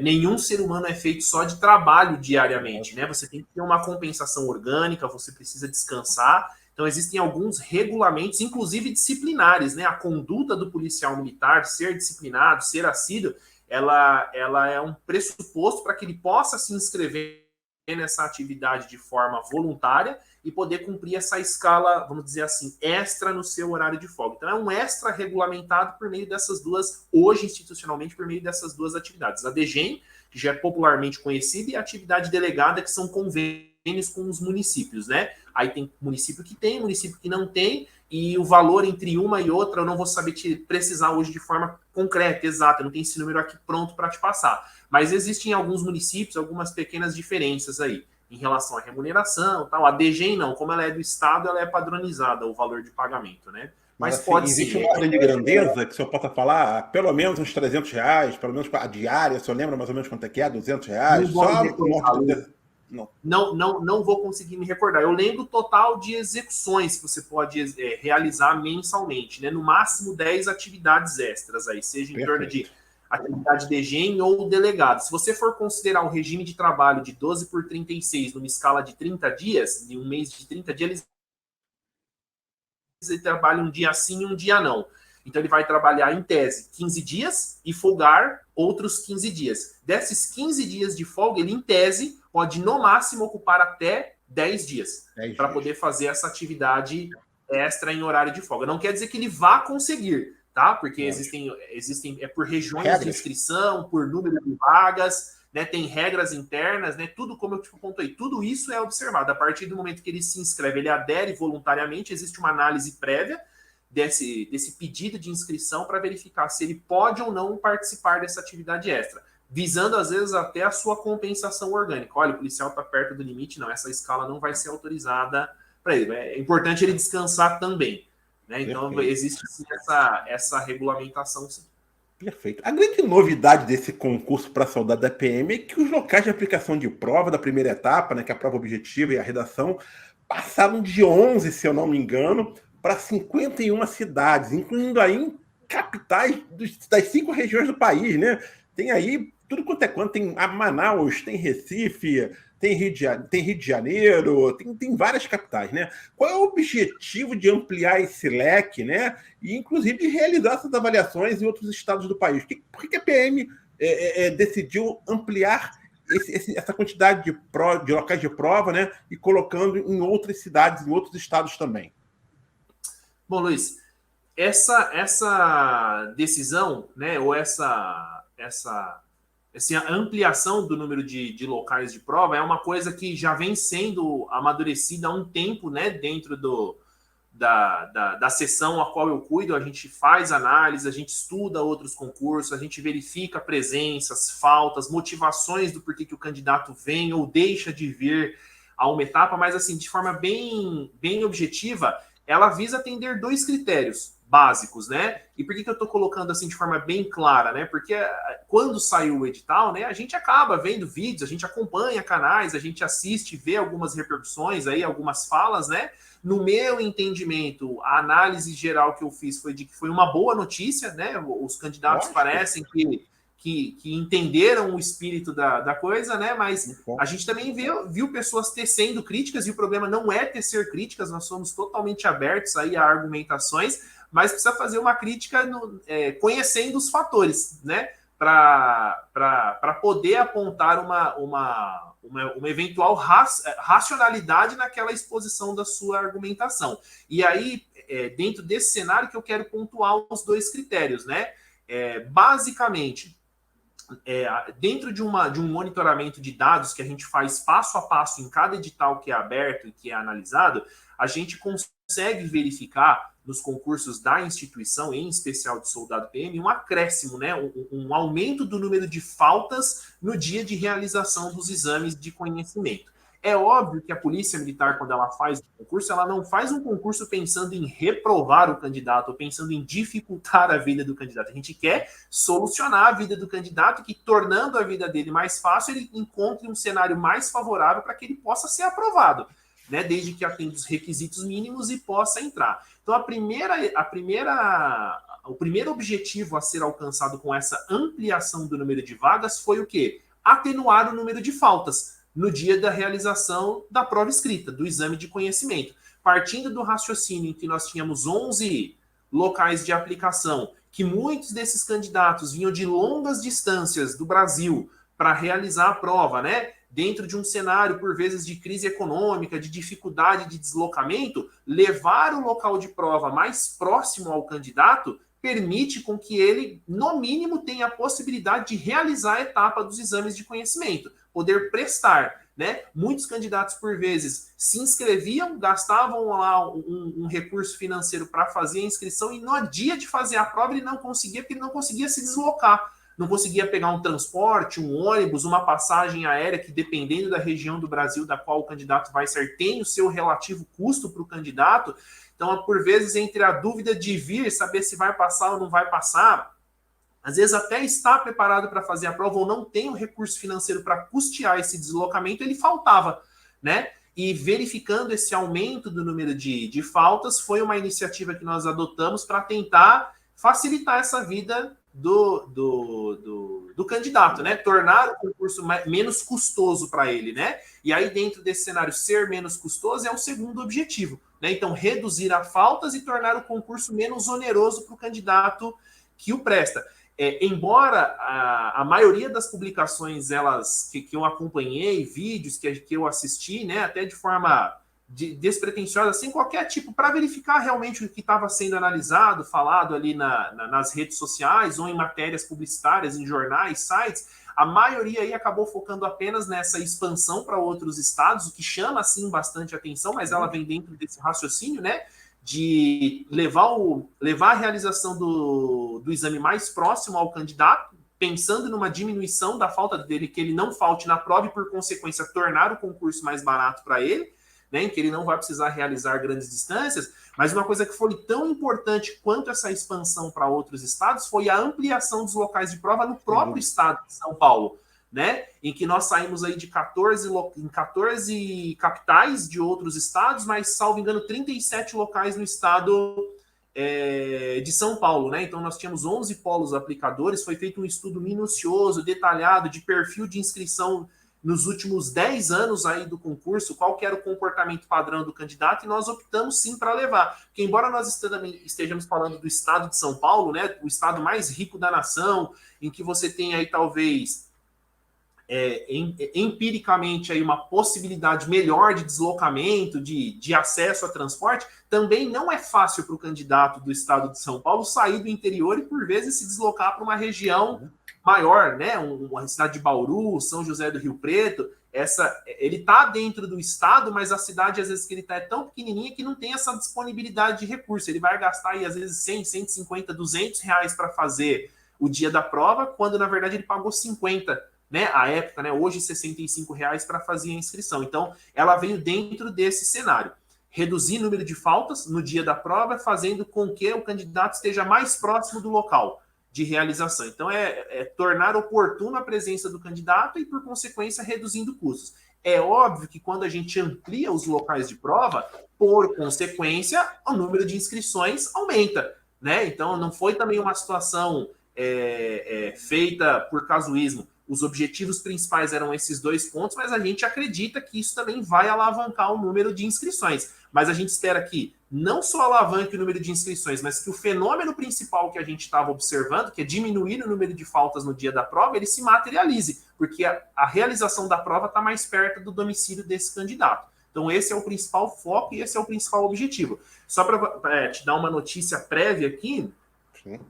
nenhum ser humano é feito só de trabalho diariamente. Né? Você tem que ter uma compensação orgânica, você precisa descansar. Então, existem alguns regulamentos, inclusive disciplinares, né? A conduta do policial militar, ser disciplinado, ser assíduo, ela é um pressuposto para que ele possa se inscrever nessa atividade de forma voluntária e poder cumprir essa escala, vamos dizer assim, extra no seu horário de folga. Então, é um extra regulamentado por meio dessas duas, hoje institucionalmente, por meio dessas duas atividades. A DGEM, que já é popularmente conhecida, e a atividade delegada, que são convênios com os municípios, né? Aí tem município que tem, município que não tem, e o valor entre uma e outra eu não vou saber te precisar hoje de forma concreta, exata, não tem esse número aqui pronto para te passar. Mas existem alguns municípios, algumas pequenas diferenças aí, em relação à remuneração, tal. A DGEM não, como ela é do Estado, ela é padronizada, o valor de pagamento, né? Mas assim, pode existe uma ordem de grandeza que o senhor possa falar, pelo menos uns R$300, pelo menos a diária, o senhor lembra mais ou menos quanto é que é? R$200? Não vou conseguir me recordar. Eu lembro o total de execuções que você pode realizar mensalmente, né? No máximo 10 atividades extras aí, seja em torno de atividade de DGEM ou delegado. Se você for considerar um regime de trabalho de 12 por 36 numa escala de 30 dias, de um mês de 30 dias, ele trabalha um dia sim e um dia não. Então ele vai trabalhar em tese 15 dias e folgar outros 15 dias. Desses 15 dias de folga, ele em tese pode no máximo ocupar até 10 dias para poder fazer essa atividade extra em horário de folga. Não quer dizer que ele vá conseguir, tá? Porque existem por regiões de inscrição, por número de vagas, né? Tem regras internas, né? Tudo como eu te contei, tudo isso é observado. A partir do momento que ele se inscreve, ele adere voluntariamente, existe uma análise prévia desse pedido de inscrição para verificar se ele pode ou não participar dessa atividade extra, visando às vezes até a sua compensação orgânica. Olha, o policial está perto do limite, não, essa escala não vai ser autorizada para ele. É importante ele descansar também. Né? Então, existe sim essa regulamentação. Sim. Perfeito. A grande novidade desse concurso para soldado da PM é que os locais de aplicação de prova da primeira etapa, né, que é a prova objetiva e a redação, passaram de 11, se eu não me engano, para 51 cidades, incluindo aí capitais das 5 regiões do país, né? tem aí tudo quanto é quanto, tem Manaus, tem Recife, tem Rio de Janeiro, tem várias capitais, né? Qual é o objetivo de ampliar esse leque, né? E, inclusive, de realizar essas avaliações em outros estados do país? Por que a PM decidiu ampliar essa quantidade de locais de prova, né? E colocando em outras cidades, em outros estados também? Bom, Luiz, essa decisão, né, ou essa ampliação do número de locais de prova é uma coisa que já vem sendo amadurecida há um tempo, né, dentro da sessão a qual eu cuido. A gente faz análise, a gente estuda outros concursos, a gente verifica presenças, faltas, motivações do porquê que o candidato vem ou deixa de vir a uma etapa, mas assim, de forma bem objetiva, ela visa atender dois critérios básicos, né? E por que eu estou colocando assim de forma bem clara, né? Porque quando saiu o edital, né, a gente acaba vendo vídeos, a gente acompanha canais, a gente assiste, vê algumas repercussões aí, algumas falas, né? No meu entendimento, a análise geral que eu fiz foi de que foi uma boa notícia, né? Os candidatos parecem que entenderam o espírito da coisa, né? Mas a gente também viu pessoas tecendo críticas, e o problema não é tecer críticas, nós somos totalmente abertos aí a argumentações, mas precisa fazer uma crítica conhecendo os fatores, né? Para poder apontar uma eventual racionalidade naquela exposição da sua argumentação. E aí, dentro desse cenário que eu quero pontuar os dois critérios, né? Basicamente, dentro de um monitoramento de dados que a gente faz passo a passo em cada edital que é aberto e que é analisado, a gente consegue verificar nos concursos da instituição, em especial de soldado PM, um acréscimo, né, um aumento do número de faltas no dia de realização dos exames de conhecimento. É óbvio que a Polícia Militar, quando ela faz um concurso, ela não faz um concurso pensando em reprovar o candidato ou pensando em dificultar a vida do candidato. A gente quer solucionar a vida do candidato, que, tornando a vida dele mais fácil, ele encontre um cenário mais favorável para que ele possa ser aprovado, né, desde que atenda os requisitos mínimos e possa entrar. Então, o primeiro objetivo a ser alcançado com essa ampliação do número de vagas foi o quê? Atenuar o número de faltas no dia da realização da prova escrita, do exame de conhecimento. Partindo do raciocínio em que nós tínhamos 11 locais de aplicação, que muitos desses candidatos vinham de longas distâncias do Brasil para realizar a prova, né? Dentro de um cenário, por vezes, de crise econômica, de dificuldade de deslocamento, levar o local de prova mais próximo ao candidato permite com que ele, no mínimo, tenha a possibilidade de realizar a etapa dos exames de conhecimento, poder prestar, né? Muitos candidatos, por vezes, se inscreviam, gastavam lá um recurso financeiro para fazer a inscrição e no dia de fazer a prova ele não conseguia, porque ele não conseguia se deslocar. Não conseguia pegar um transporte, um ônibus, uma passagem aérea, que dependendo da região do Brasil da qual o candidato vai ser, tem o seu relativo custo para o candidato. Então, por vezes, entre a dúvida de vir, saber se vai passar ou não vai passar, às vezes até está preparado para fazer a prova ou não tem o recurso financeiro para custear esse deslocamento, ele faltava, né? E verificando esse aumento do número de faltas, foi uma iniciativa que nós adotamos para tentar facilitar essa vida do candidato, né? Tornar o concurso menos custoso para ele, né? E aí, dentro desse cenário, ser menos custoso é o segundo objetivo, né? Então, reduzir as faltas e tornar o concurso menos oneroso para o candidato que o presta. Embora a maioria das publicações que eu acompanhei, vídeos que eu assisti, né, até de forma despretensiosa, sem qualquer tipo, para verificar realmente o que estava sendo analisado, falado ali nas redes sociais ou em matérias publicitárias, em jornais, sites, a maioria aí acabou focando apenas nessa expansão para outros estados, o que chama, assim, bastante atenção, mas ela vem dentro desse raciocínio, né, de levar a realização do exame mais próximo ao candidato, pensando numa diminuição da falta dele, que ele não falte na prova e, por consequência, tornar o concurso mais barato para ele, né, em que ele não vai precisar realizar grandes distâncias. Mas uma coisa que foi tão importante quanto essa expansão para outros estados foi a ampliação dos locais de prova no próprio estado de São Paulo, né, em que nós saímos aí de 14 capitais de outros estados, mas, salvo engano, 37 locais no estado de São Paulo, né? Então nós tínhamos 11 polos aplicadores, foi feito um estudo minucioso, detalhado de perfil de inscrição nos últimos 10 anos aí do concurso, qual que era o comportamento padrão do candidato, e nós optamos sim para levar. Porque embora nós estejamos falando do estado de São Paulo, né, o estado mais rico da nação, em que você tem aí talvez empiricamente aí uma possibilidade melhor de deslocamento, de acesso a transporte, também não é fácil para o candidato do estado de São Paulo sair do interior e por vezes se deslocar para uma região maior, né? Uma cidade de Bauru, São José do Rio Preto. Ele está dentro do estado, mas a cidade às vezes que ele está é tão pequenininha que não tem essa disponibilidade de recurso. Ele vai gastar aí às vezes 100, 150, R$ 200 para fazer o dia da prova, quando na verdade ele pagou 50, né, à época, né, hoje R$ 65 para fazer a inscrição. Então, ela veio dentro desse cenário. Reduzir o número de faltas no dia da prova, fazendo com que o candidato esteja mais próximo do local de realização. Então, tornar oportuna a presença do candidato e, por consequência, reduzindo custos. É óbvio que quando a gente amplia os locais de prova, por consequência, o número de inscrições aumenta, né? Então, não foi também uma situação feita por casuísmo. Os objetivos principais eram esses 2 pontos, mas a gente acredita que isso também vai alavancar o número de inscrições. Mas a gente espera que não só alavanque o número de inscrições, mas que o fenômeno principal que a gente estava observando, que é diminuir o número de faltas no dia da prova, ele se materialize, porque a realização da prova está mais perto do domicílio desse candidato. Então esse é o principal foco e esse é o principal objetivo. Só para te dar uma notícia prévia aqui,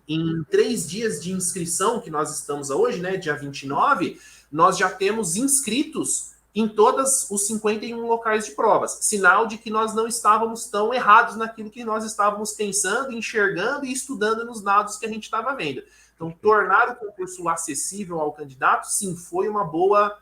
em 3 dias de inscrição, que nós estamos hoje, né, dia 29, nós já temos inscritos em todos os 51 locais de provas. Sinal de que nós não estávamos tão errados naquilo que nós estávamos pensando, enxergando e estudando nos dados que a gente estava vendo. Então, tornar o concurso acessível ao candidato, sim, foi uma boa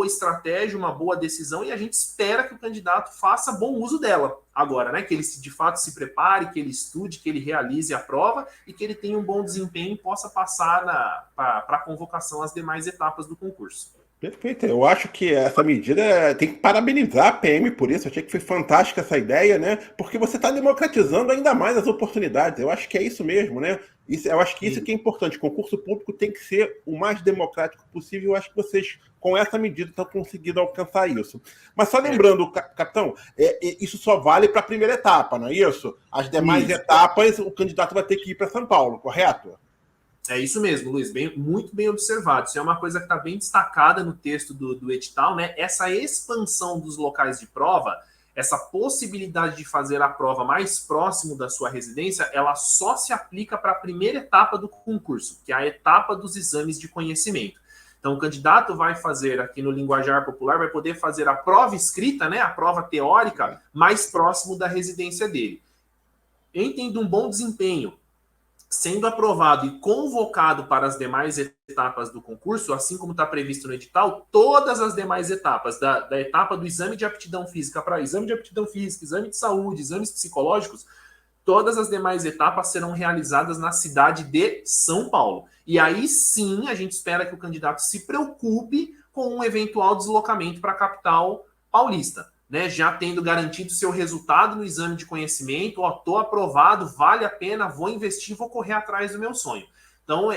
estratégia, uma boa decisão, e a gente espera que o candidato faça bom uso dela agora, né? Que ele de fato se prepare, que ele estude, que ele realize a prova e que ele tenha um bom desempenho e possa passar para a convocação às demais etapas do concurso. Perfeito. Eu acho que essa medida tem que parabenizar a PM por isso. Eu achei que foi fantástica essa ideia, né? Porque você está democratizando ainda mais as oportunidades. Eu acho que é isso mesmo, né? Eu acho que isso que é importante. O concurso público tem que ser o mais democrático possível. Eu acho que vocês, com essa medida, estão conseguindo alcançar isso. Mas só lembrando, capitão, isso só vale para a primeira etapa, não é isso? As demais etapas, o candidato vai ter que ir para São Paulo, correto? É isso mesmo, Luiz, muito bem observado. Isso é uma coisa que está bem destacada no texto do edital, né? Essa expansão dos locais de prova, essa possibilidade de fazer a prova mais próximo da sua residência, ela só se aplica para a primeira etapa do concurso, que é a etapa dos exames de conhecimento. Então, o candidato vai fazer, aqui no linguajar popular, vai poder fazer a prova escrita, né? A prova teórica, mais próximo da residência dele. Em tendo um bom desempenho, sendo aprovado e convocado para as demais etapas do concurso, assim como está previsto no edital, todas as demais etapas, da etapa do exame de aptidão física para exame de aptidão física, exame de saúde, exames psicológicos, todas as demais etapas serão realizadas na cidade de São Paulo. E aí sim, a gente espera que o candidato se preocupe com um eventual deslocamento para a capital paulista, né, já tendo garantido seu resultado no exame de conhecimento, estou aprovado, vale a pena, vou investir, vou correr atrás do meu sonho. Então,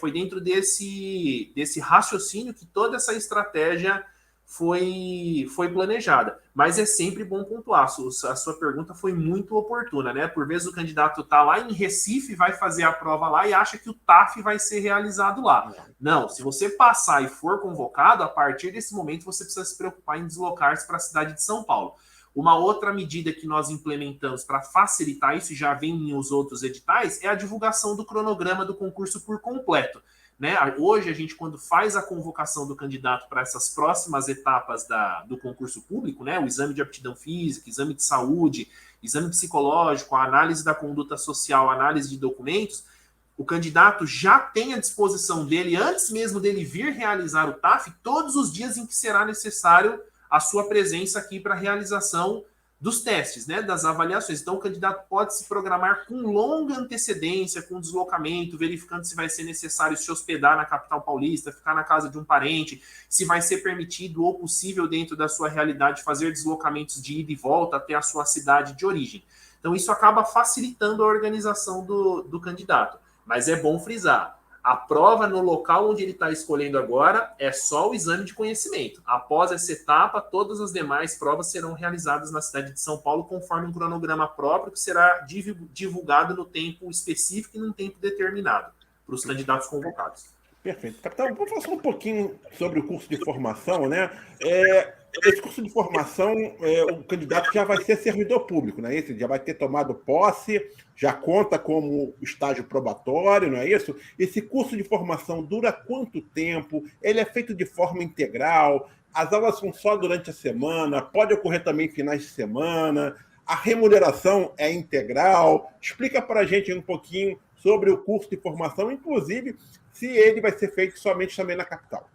foi dentro desse raciocínio que toda essa estratégia foi planejada. Mas é sempre bom pontuar, a sua pergunta foi muito oportuna, né? Por vezes o candidato está lá em Recife, vai fazer a prova lá e acha que o TAF vai ser realizado lá. Não, se você passar e for convocado, a partir desse momento você precisa se preocupar em deslocar-se para a cidade de São Paulo. Uma outra medida que nós implementamos para facilitar isso, e já vem em os outros editais, é a divulgação do cronograma do concurso por completo. Né? Hoje, a gente, quando faz a convocação do candidato para essas próximas etapas do concurso público, né? O exame de aptidão física, exame de saúde, exame psicológico, a análise da conduta social, a análise de documentos, o candidato já tem à disposição dele, antes mesmo dele vir realizar o TAF, todos os dias em que será necessário a sua presença aqui para a realização dos testes, né, das avaliações. Então, o candidato pode se programar com longa antecedência, com deslocamento, verificando se vai ser necessário se hospedar na capital paulista, ficar na casa de um parente, se vai ser permitido ou possível dentro da sua realidade fazer deslocamentos de ida e volta até a sua cidade de origem. Então, isso acaba facilitando a organização do candidato. Mas é bom frisar, a prova no local onde ele está escolhendo agora é só o exame de conhecimento. Após essa etapa, todas as demais provas serão realizadas na cidade de São Paulo conforme um cronograma próprio que será divulgado no tempo específico e num tempo determinado para os candidatos convocados. Perfeito. Capitão, vamos falar só um pouquinho sobre o curso de formação, né? Esse curso de formação, o candidato já vai ser servidor público, não é isso? Já vai ter tomado posse, já conta como estágio probatório, não é isso? Esse curso de formação dura quanto tempo? Ele é feito de forma integral? As aulas são só durante a semana? Pode ocorrer também finais de semana? A remuneração é integral? Explica para a gente um pouquinho sobre o curso de formação, inclusive se ele vai ser feito somente também na capital.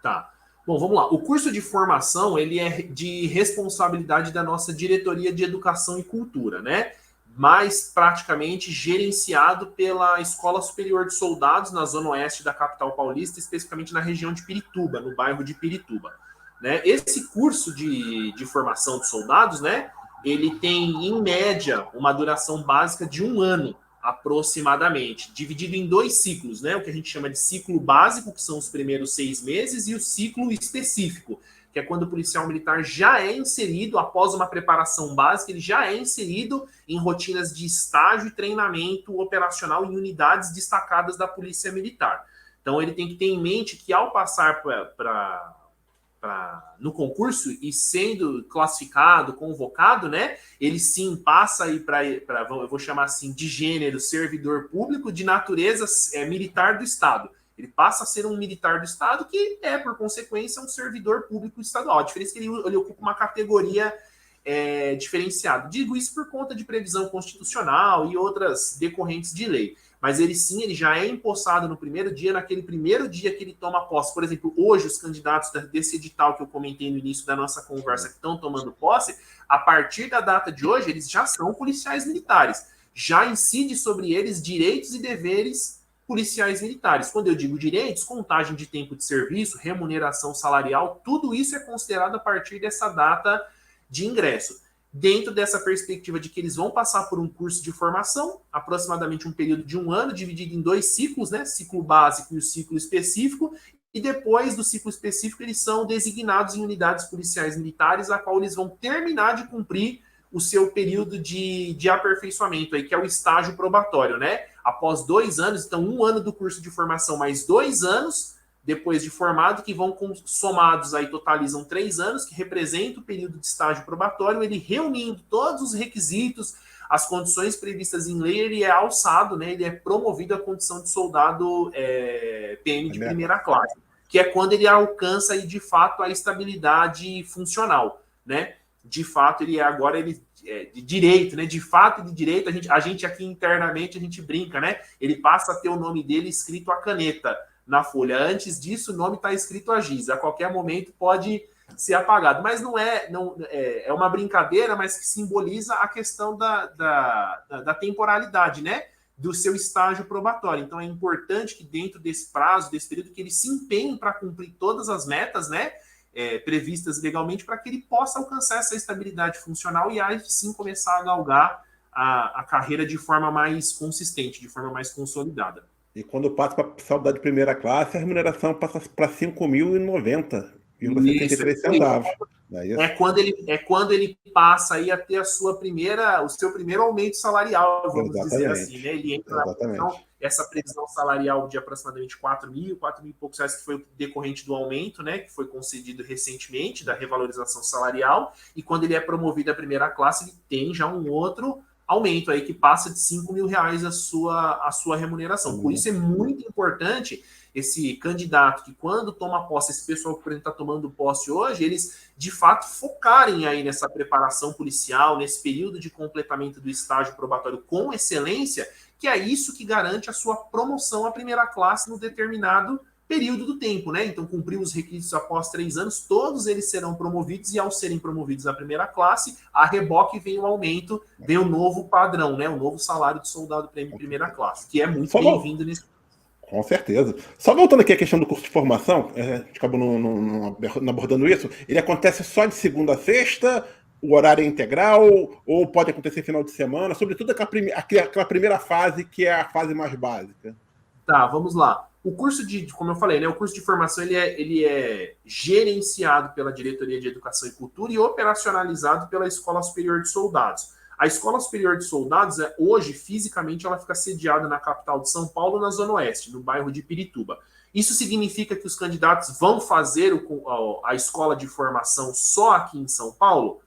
Tá. Bom, vamos lá. O curso de formação, ele é de responsabilidade da nossa Diretoria de Educação e Cultura, né? Mais praticamente gerenciado pela Escola Superior de Soldados, na zona oeste da capital paulista, especificamente na região de Pirituba, no bairro de Pirituba. Né? Esse curso de formação de soldados, né? Ele tem, em média, uma duração básica de 1 ano, aproximadamente, dividido em 2 ciclos, né? O que a gente chama de ciclo básico, que são os primeiros 6 meses, e o ciclo específico, que é quando o policial militar já é inserido, após uma preparação básica, ele já é inserido em rotinas de estágio e treinamento operacional em unidades destacadas da Polícia Militar. Então, ele tem que ter em mente que, ao passar no concurso e sendo classificado, convocado, né? Ele sim passa aí para, eu vou chamar assim, de gênero servidor público de natureza militar do Estado. Ele passa a ser um militar do Estado que é, por consequência, um servidor público estadual. A diferença é que ele ocupa uma categoria diferenciada. Digo isso por conta de previsão constitucional e outras decorrentes de lei. Mas ele sim, ele já é empossado no primeiro dia, naquele primeiro dia que ele toma posse. Por exemplo, hoje os candidatos desse edital que eu comentei no início da nossa conversa que estão tomando posse, a partir da data de hoje, eles já são policiais militares. Já incide sobre eles direitos e deveres policiais militares. Quando eu digo direitos, contagem de tempo de serviço, remuneração salarial, tudo isso é considerado a partir dessa data de ingresso. Dentro dessa perspectiva de que eles vão passar por um curso de formação, aproximadamente um período de 1 ano, dividido em 2 ciclos, né? Ciclo básico e o ciclo específico, e depois do ciclo específico eles são designados em unidades policiais militares, a qual eles vão terminar de cumprir o seu período de aperfeiçoamento, aí, que é o estágio probatório, né? Após 2 anos, então 1 ano do curso de formação, mais 2 anos, depois de formado, que vão somados aí, totalizam 3 anos, que representa o período de estágio probatório, ele reunindo todos os requisitos, as condições previstas em lei, ele é alçado, né, ele é promovido à condição de soldado PM de primeira classe, que é quando ele alcança aí, de fato, a estabilidade funcional, né? De fato, ele agora de direito, né? De fato e de direito, a gente aqui internamente, a gente brinca, né? Ele passa a ter o nome dele escrito à caneta na folha. Antes disso, o nome está escrito a giz. A qualquer momento pode ser apagado. Mas é uma brincadeira, mas que simboliza a questão da temporalidade, né? Do seu estágio probatório. Então, é importante que dentro desse prazo, desse período, que ele se empenhe para cumprir todas as metas, né? Previstas legalmente, para que ele possa alcançar essa estabilidade funcional e aí sim começar a galgar a carreira de forma mais consistente, de forma mais consolidada. E quando passa para a soldado de primeira classe, a remuneração passa para R$ 5.090,73 centavos. É quando ele passa aí a ter o seu primeiro aumento salarial, vamos dizer assim, né? Ele entra na essa previsão salarial de aproximadamente 4 mil e poucos reais, que foi o decorrente do aumento, né? Que foi concedido recentemente, da revalorização salarial, e quando ele é promovido à primeira classe, ele tem já um outro aumento aí que passa de R$ 5.000 a sua remuneração. Por isso é muito importante esse candidato que, quando toma posse, esse pessoal que está tomando posse hoje, eles de fato focarem aí nessa preparação policial, nesse período de completamento do estágio probatório com excelência, que é isso que garante a sua promoção à primeira classe no determinado período do tempo, né? Então, cumprir os requisitos após 3 anos, todos eles serão promovidos, e ao serem promovidos à primeira classe, a reboque vem o aumento, vem o novo padrão, né? O novo salário de soldado prêmio primeira classe, que é muito bem-vindo nesse. Com certeza. Só voltando aqui à questão do curso de formação, a gente acabou não abordando isso, ele acontece só de segunda a sexta, o horário é integral ou pode acontecer final de semana? Sobretudo aquela primeira fase, que é a fase mais básica. Tá, vamos lá. O curso como eu falei, né, o curso de formação ele é gerenciado pela Diretoria de Educação e Cultura e operacionalizado pela Escola Superior de Soldados. A Escola Superior de Soldados, hoje, fisicamente, ela fica sediada na capital de São Paulo, na Zona Oeste, no bairro de Pirituba. Isso significa que os candidatos vão fazer a escola de formação só aqui em São Paulo?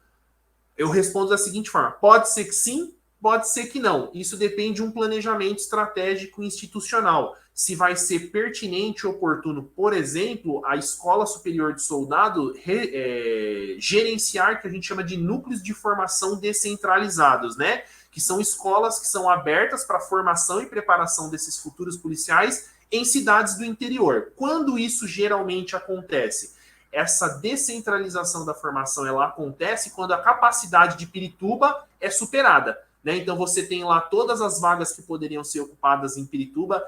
Eu respondo da seguinte forma: pode ser que sim, pode ser que não. Isso depende de um planejamento estratégico institucional. Se vai ser pertinente e oportuno, por exemplo, a Escola Superior de Soldado gerenciar, que a gente chama de núcleos de formação descentralizados, né? Que são escolas que são abertas para a formação e preparação desses futuros policiais em cidades do interior. Quando isso geralmente acontece? Essa descentralização da formação ela acontece quando a capacidade de Pirituba é superada, né? Então você tem lá todas as vagas que poderiam ser ocupadas em Pirituba,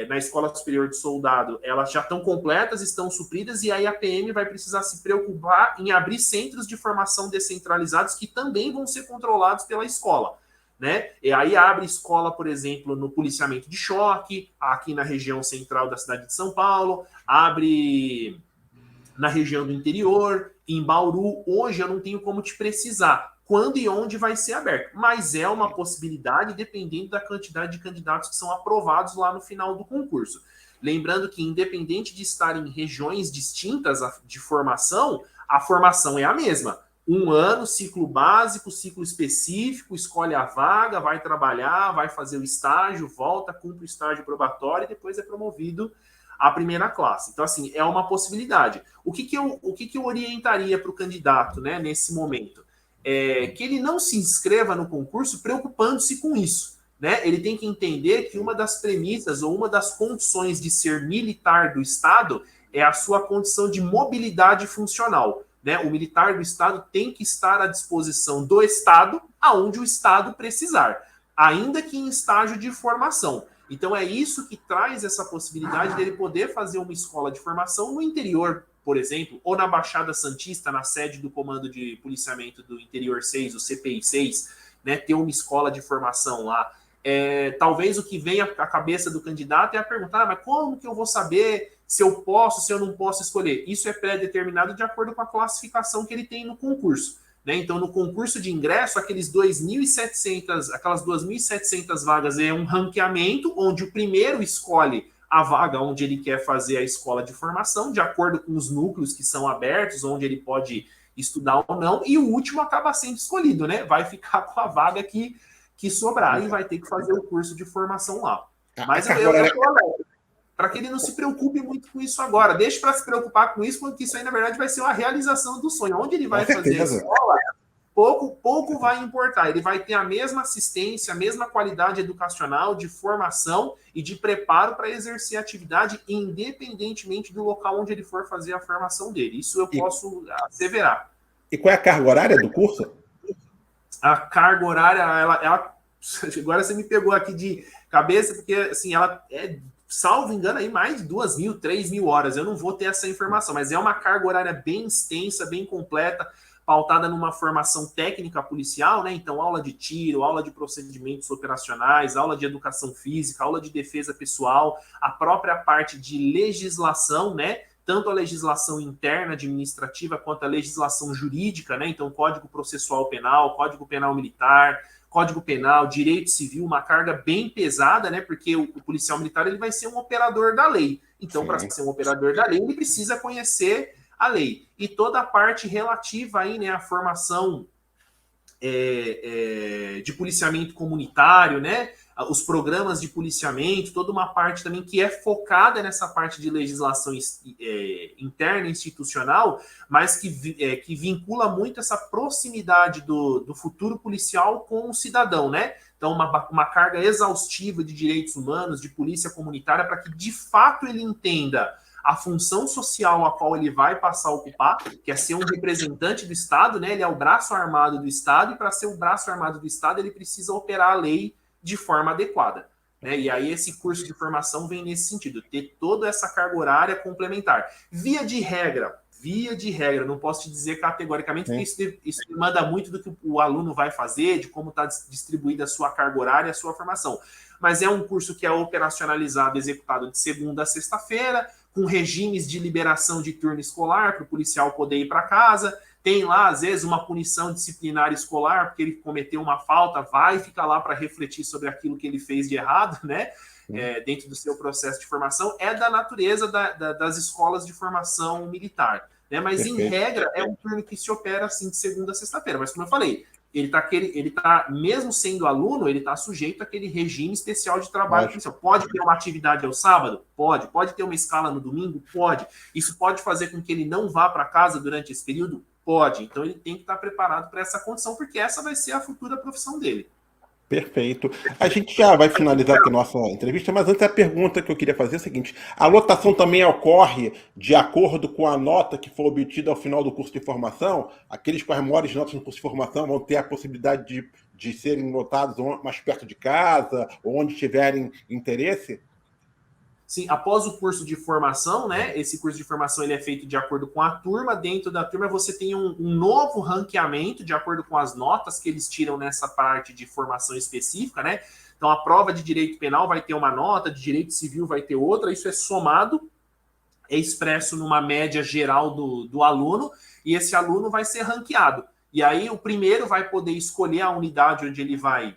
na Escola Superior de Soldado, elas já estão completas, estão supridas, e aí a PM vai precisar se preocupar em abrir centros de formação descentralizados que também vão ser controlados pela escola, né? E aí abre escola, por exemplo, no policiamento de choque, aqui na região central da cidade de São Paulo, abre na região do interior, em Bauru. Hoje eu não tenho como te precisar quando e onde vai ser aberto, mas é uma possibilidade dependendo da quantidade de candidatos que são aprovados lá no final do concurso. Lembrando que, independente de estar em regiões distintas de formação, a formação é a mesma. 1 ano, ciclo básico, ciclo específico, escolhe a vaga, vai trabalhar, vai fazer o estágio, volta, cumpre o estágio probatório e depois é promovido à primeira classe. Então, assim, é uma possibilidade. O que eu orientaria para o candidato, né, nesse momento? Que ele não se inscreva no concurso preocupando-se com isso, né? Ele tem que entender que uma das premissas ou uma das condições de ser militar do Estado é a sua condição de mobilidade funcional, né? O militar do Estado tem que estar à disposição do Estado aonde o Estado precisar, ainda que em estágio de formação. Então é isso que traz essa possibilidade dele poder fazer uma escola de formação no interior, por exemplo, ou na Baixada Santista, na sede do Comando de Policiamento do Interior 6, o CPI 6, né, ter uma escola de formação lá. Talvez o que vem à cabeça do candidato é a perguntar, mas como que eu vou saber se eu posso, se eu não posso escolher? Isso é pré-determinado de acordo com a classificação que ele tem no concurso, né? Então, no concurso de ingresso, aquelas 2.700 vagas é um ranqueamento, onde o primeiro escolhe a vaga onde ele quer fazer a escola de formação, de acordo com os núcleos que são abertos, onde ele pode estudar ou não, e o último acaba sendo escolhido, né? Vai ficar com a vaga que sobrar e vai ter que fazer o curso de formação lá. Mas eu para que ele não se preocupe muito com isso agora. Deixe para se preocupar com isso, porque isso aí, na verdade, vai ser uma realização do sonho. Onde ele vai fazer a escola, pouco vai importar. Ele vai ter a mesma assistência, a mesma qualidade educacional, de formação e de preparo para exercer a atividade, independentemente do local onde ele for fazer a formação dele. Isso eu posso asseverar. E qual é a carga horária do curso? A carga horária, ela agora você me pegou aqui de cabeça, porque assim, ela salvo engano, aí mais de 2.000, 3.000 horas. Eu não vou ter essa informação, mas é uma carga horária bem extensa, bem completa, pautada numa formação técnica policial, né? Então, aula de tiro, aula de procedimentos operacionais, aula de educação física, aula de defesa pessoal, a própria parte de legislação, né? Tanto a legislação interna administrativa quanto a legislação jurídica, né? Então, Código Processual Penal, Código Penal Militar, Código Penal, Direito Civil, uma carga bem pesada, né? Porque o policial militar ele vai ser um operador da lei. Então, para ser um operador da lei, ele precisa conhecer a lei. E toda a parte relativa aí, né, à formação de policiamento comunitário, né? Os programas de policiamento, toda uma parte também que é focada nessa parte de legislação interna, institucional, mas que vincula muito essa proximidade do futuro policial com o cidadão, né? Então, uma carga exaustiva de direitos humanos, de polícia comunitária, para que, de fato, ele entenda a função social a qual ele vai passar a ocupar, que é ser um representante do Estado, né? Ele é o braço armado do Estado, e para ser o braço armado do Estado, ele precisa operar a lei de forma adequada, né? E aí esse curso de formação vem nesse sentido, ter toda essa carga horária complementar. Via de regra, via de regra, não posso te dizer categoricamente, porque isso demanda muito do que o aluno vai fazer, de como está distribuída a sua carga horária, a sua formação. Mas é um curso que é operacionalizado, executado de segunda a sexta-feira, com regimes de liberação de turno escolar, para o policial poder ir para casa. Tem lá, às vezes, uma punição disciplinar escolar, porque ele cometeu uma falta, vai ficar lá para refletir sobre aquilo que ele fez de errado, né? Dentro do seu processo de formação, é da natureza das escolas de formação militar. Né? Mas, perfeito, em regra, é um turno que se opera assim de segunda a sexta-feira. Mas, como eu falei, ele tá, mesmo sendo aluno, ele está sujeito àquele regime especial de trabalho. Pode ter uma atividade ao sábado? Pode. Pode ter uma escala no domingo? Pode. Isso pode fazer com que ele não vá para casa durante esse período? Pode. Então, ele tem que estar preparado para essa condição, porque essa vai ser a futura profissão dele. Perfeito. A gente já vai finalizar aqui a nossa entrevista, mas antes a pergunta que eu queria fazer é a seguinte: a lotação também ocorre de acordo com a nota que for obtida ao final do curso de formação? Aqueles com as maiores notas no curso de formação vão ter a possibilidade de serem lotados mais perto de casa, ou onde tiverem interesse? Sim, após o curso de formação, né? Esse curso de formação ele é feito de acordo com a turma. Dentro da turma você tem um novo ranqueamento de acordo com as notas que eles tiram nessa parte de formação específica, né? Então a prova de direito penal vai ter uma nota, de direito civil vai ter outra. Isso é somado, é expresso numa média geral do aluno, e esse aluno vai ser ranqueado. E aí o primeiro vai poder escolher a unidade onde ele vai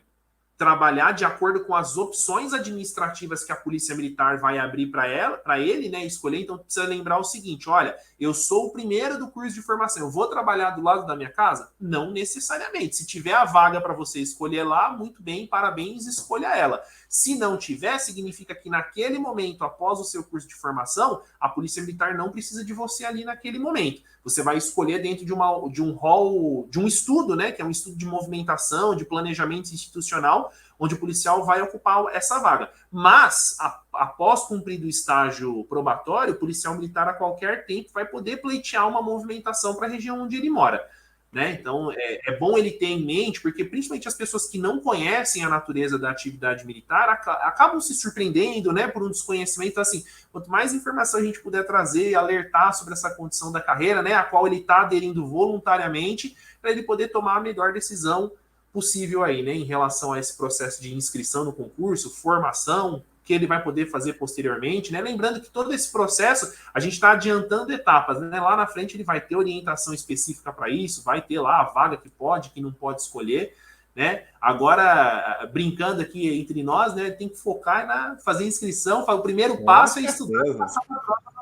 trabalhar de acordo com as opções administrativas que a Polícia Militar vai abrir para ele, né, escolher. Então precisa lembrar o seguinte: olha, eu sou o primeiro do curso de formação, eu vou trabalhar do lado da minha casa? Não necessariamente. Se tiver a vaga para você escolher lá, muito bem, parabéns, escolha ela. Se não tiver, significa que naquele momento, após o seu curso de formação, a Polícia Militar não precisa de você ali naquele momento. Você vai escolher dentro de um hall, de um estudo, né, que é um estudo de movimentação, de planejamento institucional, onde o policial vai ocupar essa vaga. Mas, após cumprir o estágio probatório, o policial militar a qualquer tempo vai poder pleitear uma movimentação para a região onde ele mora. Né? Então, é bom ele ter em mente, porque principalmente as pessoas que não conhecem a natureza da atividade militar acabam se surpreendendo, né, por um desconhecimento. Então, assim, quanto mais informação a gente puder trazer, alertar sobre essa condição da carreira, né, a qual ele está aderindo voluntariamente, para ele poder tomar a melhor decisão possível aí, né, em relação a esse processo de inscrição no concurso, formação, que ele vai poder fazer posteriormente, né? Lembrando que todo esse processo, a gente está adiantando etapas, né? Lá na frente ele vai ter orientação específica para isso, vai ter lá a vaga que pode, que não pode escolher, né? Agora, brincando aqui entre nós, né? Tem que focar na fazer inscrição, o primeiro passo é estudar e passar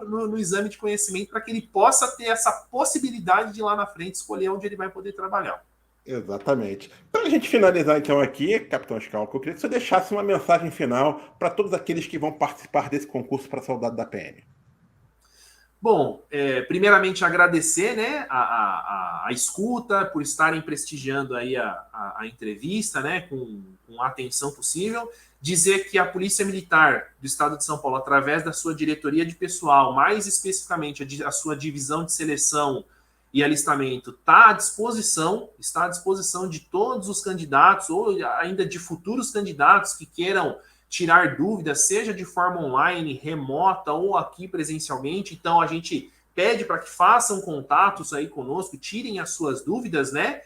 no exame de conhecimento para que ele possa ter essa possibilidade de lá na frente escolher onde ele vai poder trabalhar. Exatamente. Para a gente finalizar então aqui, Capitão Schalke, eu queria que você deixasse uma mensagem final para todos aqueles que vão participar desse concurso para soldado da PM. Bom, primeiramente agradecer, né, a escuta, por estarem prestigiando aí a entrevista, né, com a atenção possível. Dizer que a Polícia Militar do Estado de São Paulo, através da sua diretoria de pessoal, mais especificamente a sua divisão de seleção e alistamento, está à disposição de todos os candidatos ou ainda de futuros candidatos que queiram tirar dúvidas, seja de forma online, remota ou aqui presencialmente. Então a gente pede para que façam contatos aí conosco, tirem as suas dúvidas, né?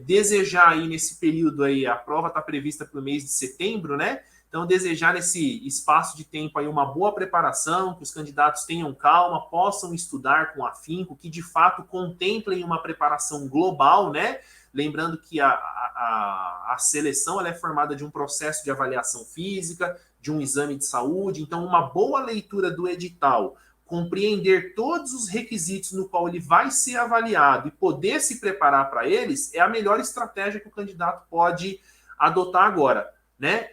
Desejar aí nesse período aí, a prova está prevista para o mês de setembro, né? Então, desejar nesse espaço de tempo aí uma boa preparação, que os candidatos tenham calma, possam estudar com afinco, que de fato contemplem uma preparação global, né? Lembrando que a seleção ela é formada de um processo de avaliação física, de um exame de saúde, então uma boa leitura do edital, compreender todos os requisitos no qual ele vai ser avaliado e poder se preparar para eles é a melhor estratégia que o candidato pode adotar agora, né?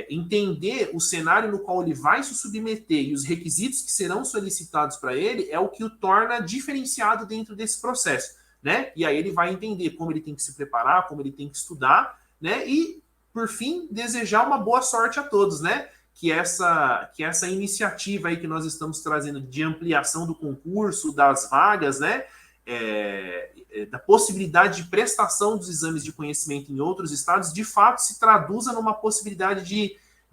Entender o cenário no qual ele vai se submeter e os requisitos que serão solicitados para ele é o que o torna diferenciado dentro desse processo, né? E aí ele vai entender como ele tem que se preparar, como ele tem que estudar, né? E, por fim, desejar uma boa sorte a todos, né? Que essa iniciativa aí que nós estamos trazendo de ampliação do concurso, das vagas, né? Da possibilidade de prestação dos exames de conhecimento em outros estados, de fato se traduza numa possibilidade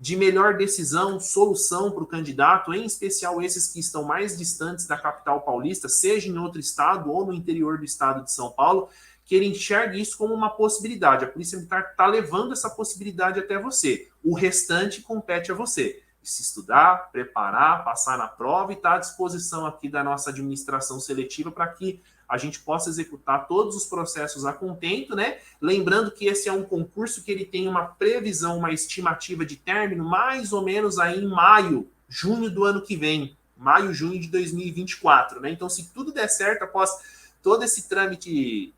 de melhor decisão, solução para o candidato, em especial esses que estão mais distantes da capital paulista, seja em outro estado ou no interior do estado de São Paulo, que ele enxergue isso como uma possibilidade. A Polícia Militar está levando essa possibilidade até você. O restante compete a você. Se estudar, preparar, passar na prova e estar à disposição aqui da nossa administração seletiva para que a gente possa executar todos os processos a contento, né? Lembrando que esse é um concurso que ele tem uma previsão, uma estimativa de término mais ou menos aí em maio, junho do ano que vem, maio, junho de 2024, né? Então, se tudo der certo, após todo esse trâmite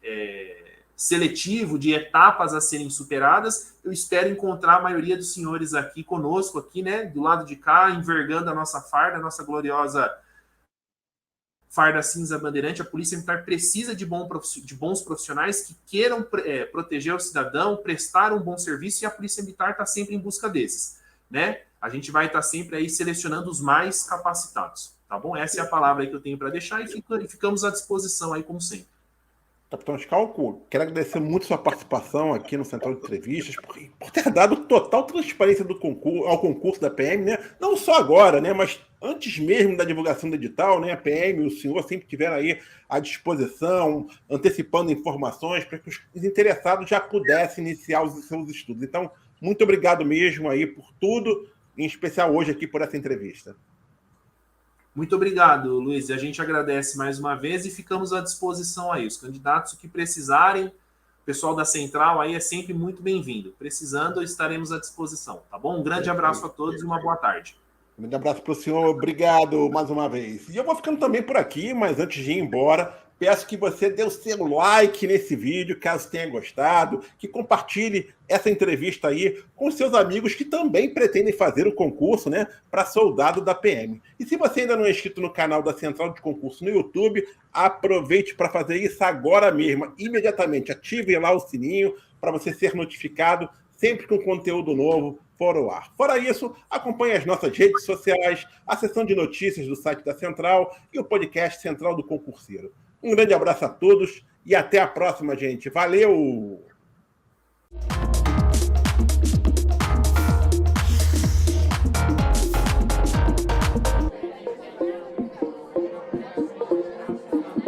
seletivo de etapas a serem superadas, eu espero encontrar a maioria dos senhores aqui conosco, aqui, né? Do lado de cá, envergando a nossa farda, a nossa gloriosa farda cinza bandeirante. A Polícia Militar precisa de bons profissionais que queiram proteger o cidadão, prestar um bom serviço, e a Polícia Militar está sempre em busca desses, né? A gente vai estar sempre aí selecionando os mais capacitados, tá bom? Essa é a palavra aí que eu tenho para deixar e ficamos à disposição aí, como sempre. Capitão Scalco, quero agradecer muito sua participação aqui no Central de Entrevistas, por ter dado total transparência ao concurso da PM, né? Não só agora, né? Mas antes mesmo da divulgação do edital, né? A PM e o senhor sempre tiveram aí à disposição, antecipando informações para que os interessados já pudessem iniciar os seus estudos. Então, muito obrigado mesmo aí por tudo, em especial hoje aqui por essa entrevista. Muito obrigado, Luiz. A gente agradece mais uma vez e ficamos à disposição aí. Os candidatos que precisarem, o pessoal da Central aí é sempre muito bem-vindo. Precisando, estaremos à disposição, tá bom? Um grande abraço a todos e uma boa tarde. Um grande abraço para o senhor, obrigado mais uma vez. E eu vou ficando também por aqui, mas antes de ir embora, peço que você dê o seu like nesse vídeo, caso tenha gostado, que compartilhe essa entrevista aí com seus amigos que também pretendem fazer o concurso, né, para soldado da PM. E se você ainda não é inscrito no canal da Central de Concurso no YouTube, aproveite para fazer isso agora mesmo, imediatamente. Ative lá o sininho para você ser notificado sempre que um conteúdo novo for ao ar. Fora isso, acompanhe as nossas redes sociais, a seção de notícias do site da Central e o podcast Central do Concurseiro. Um grande abraço a todos e até a próxima, gente. Valeu!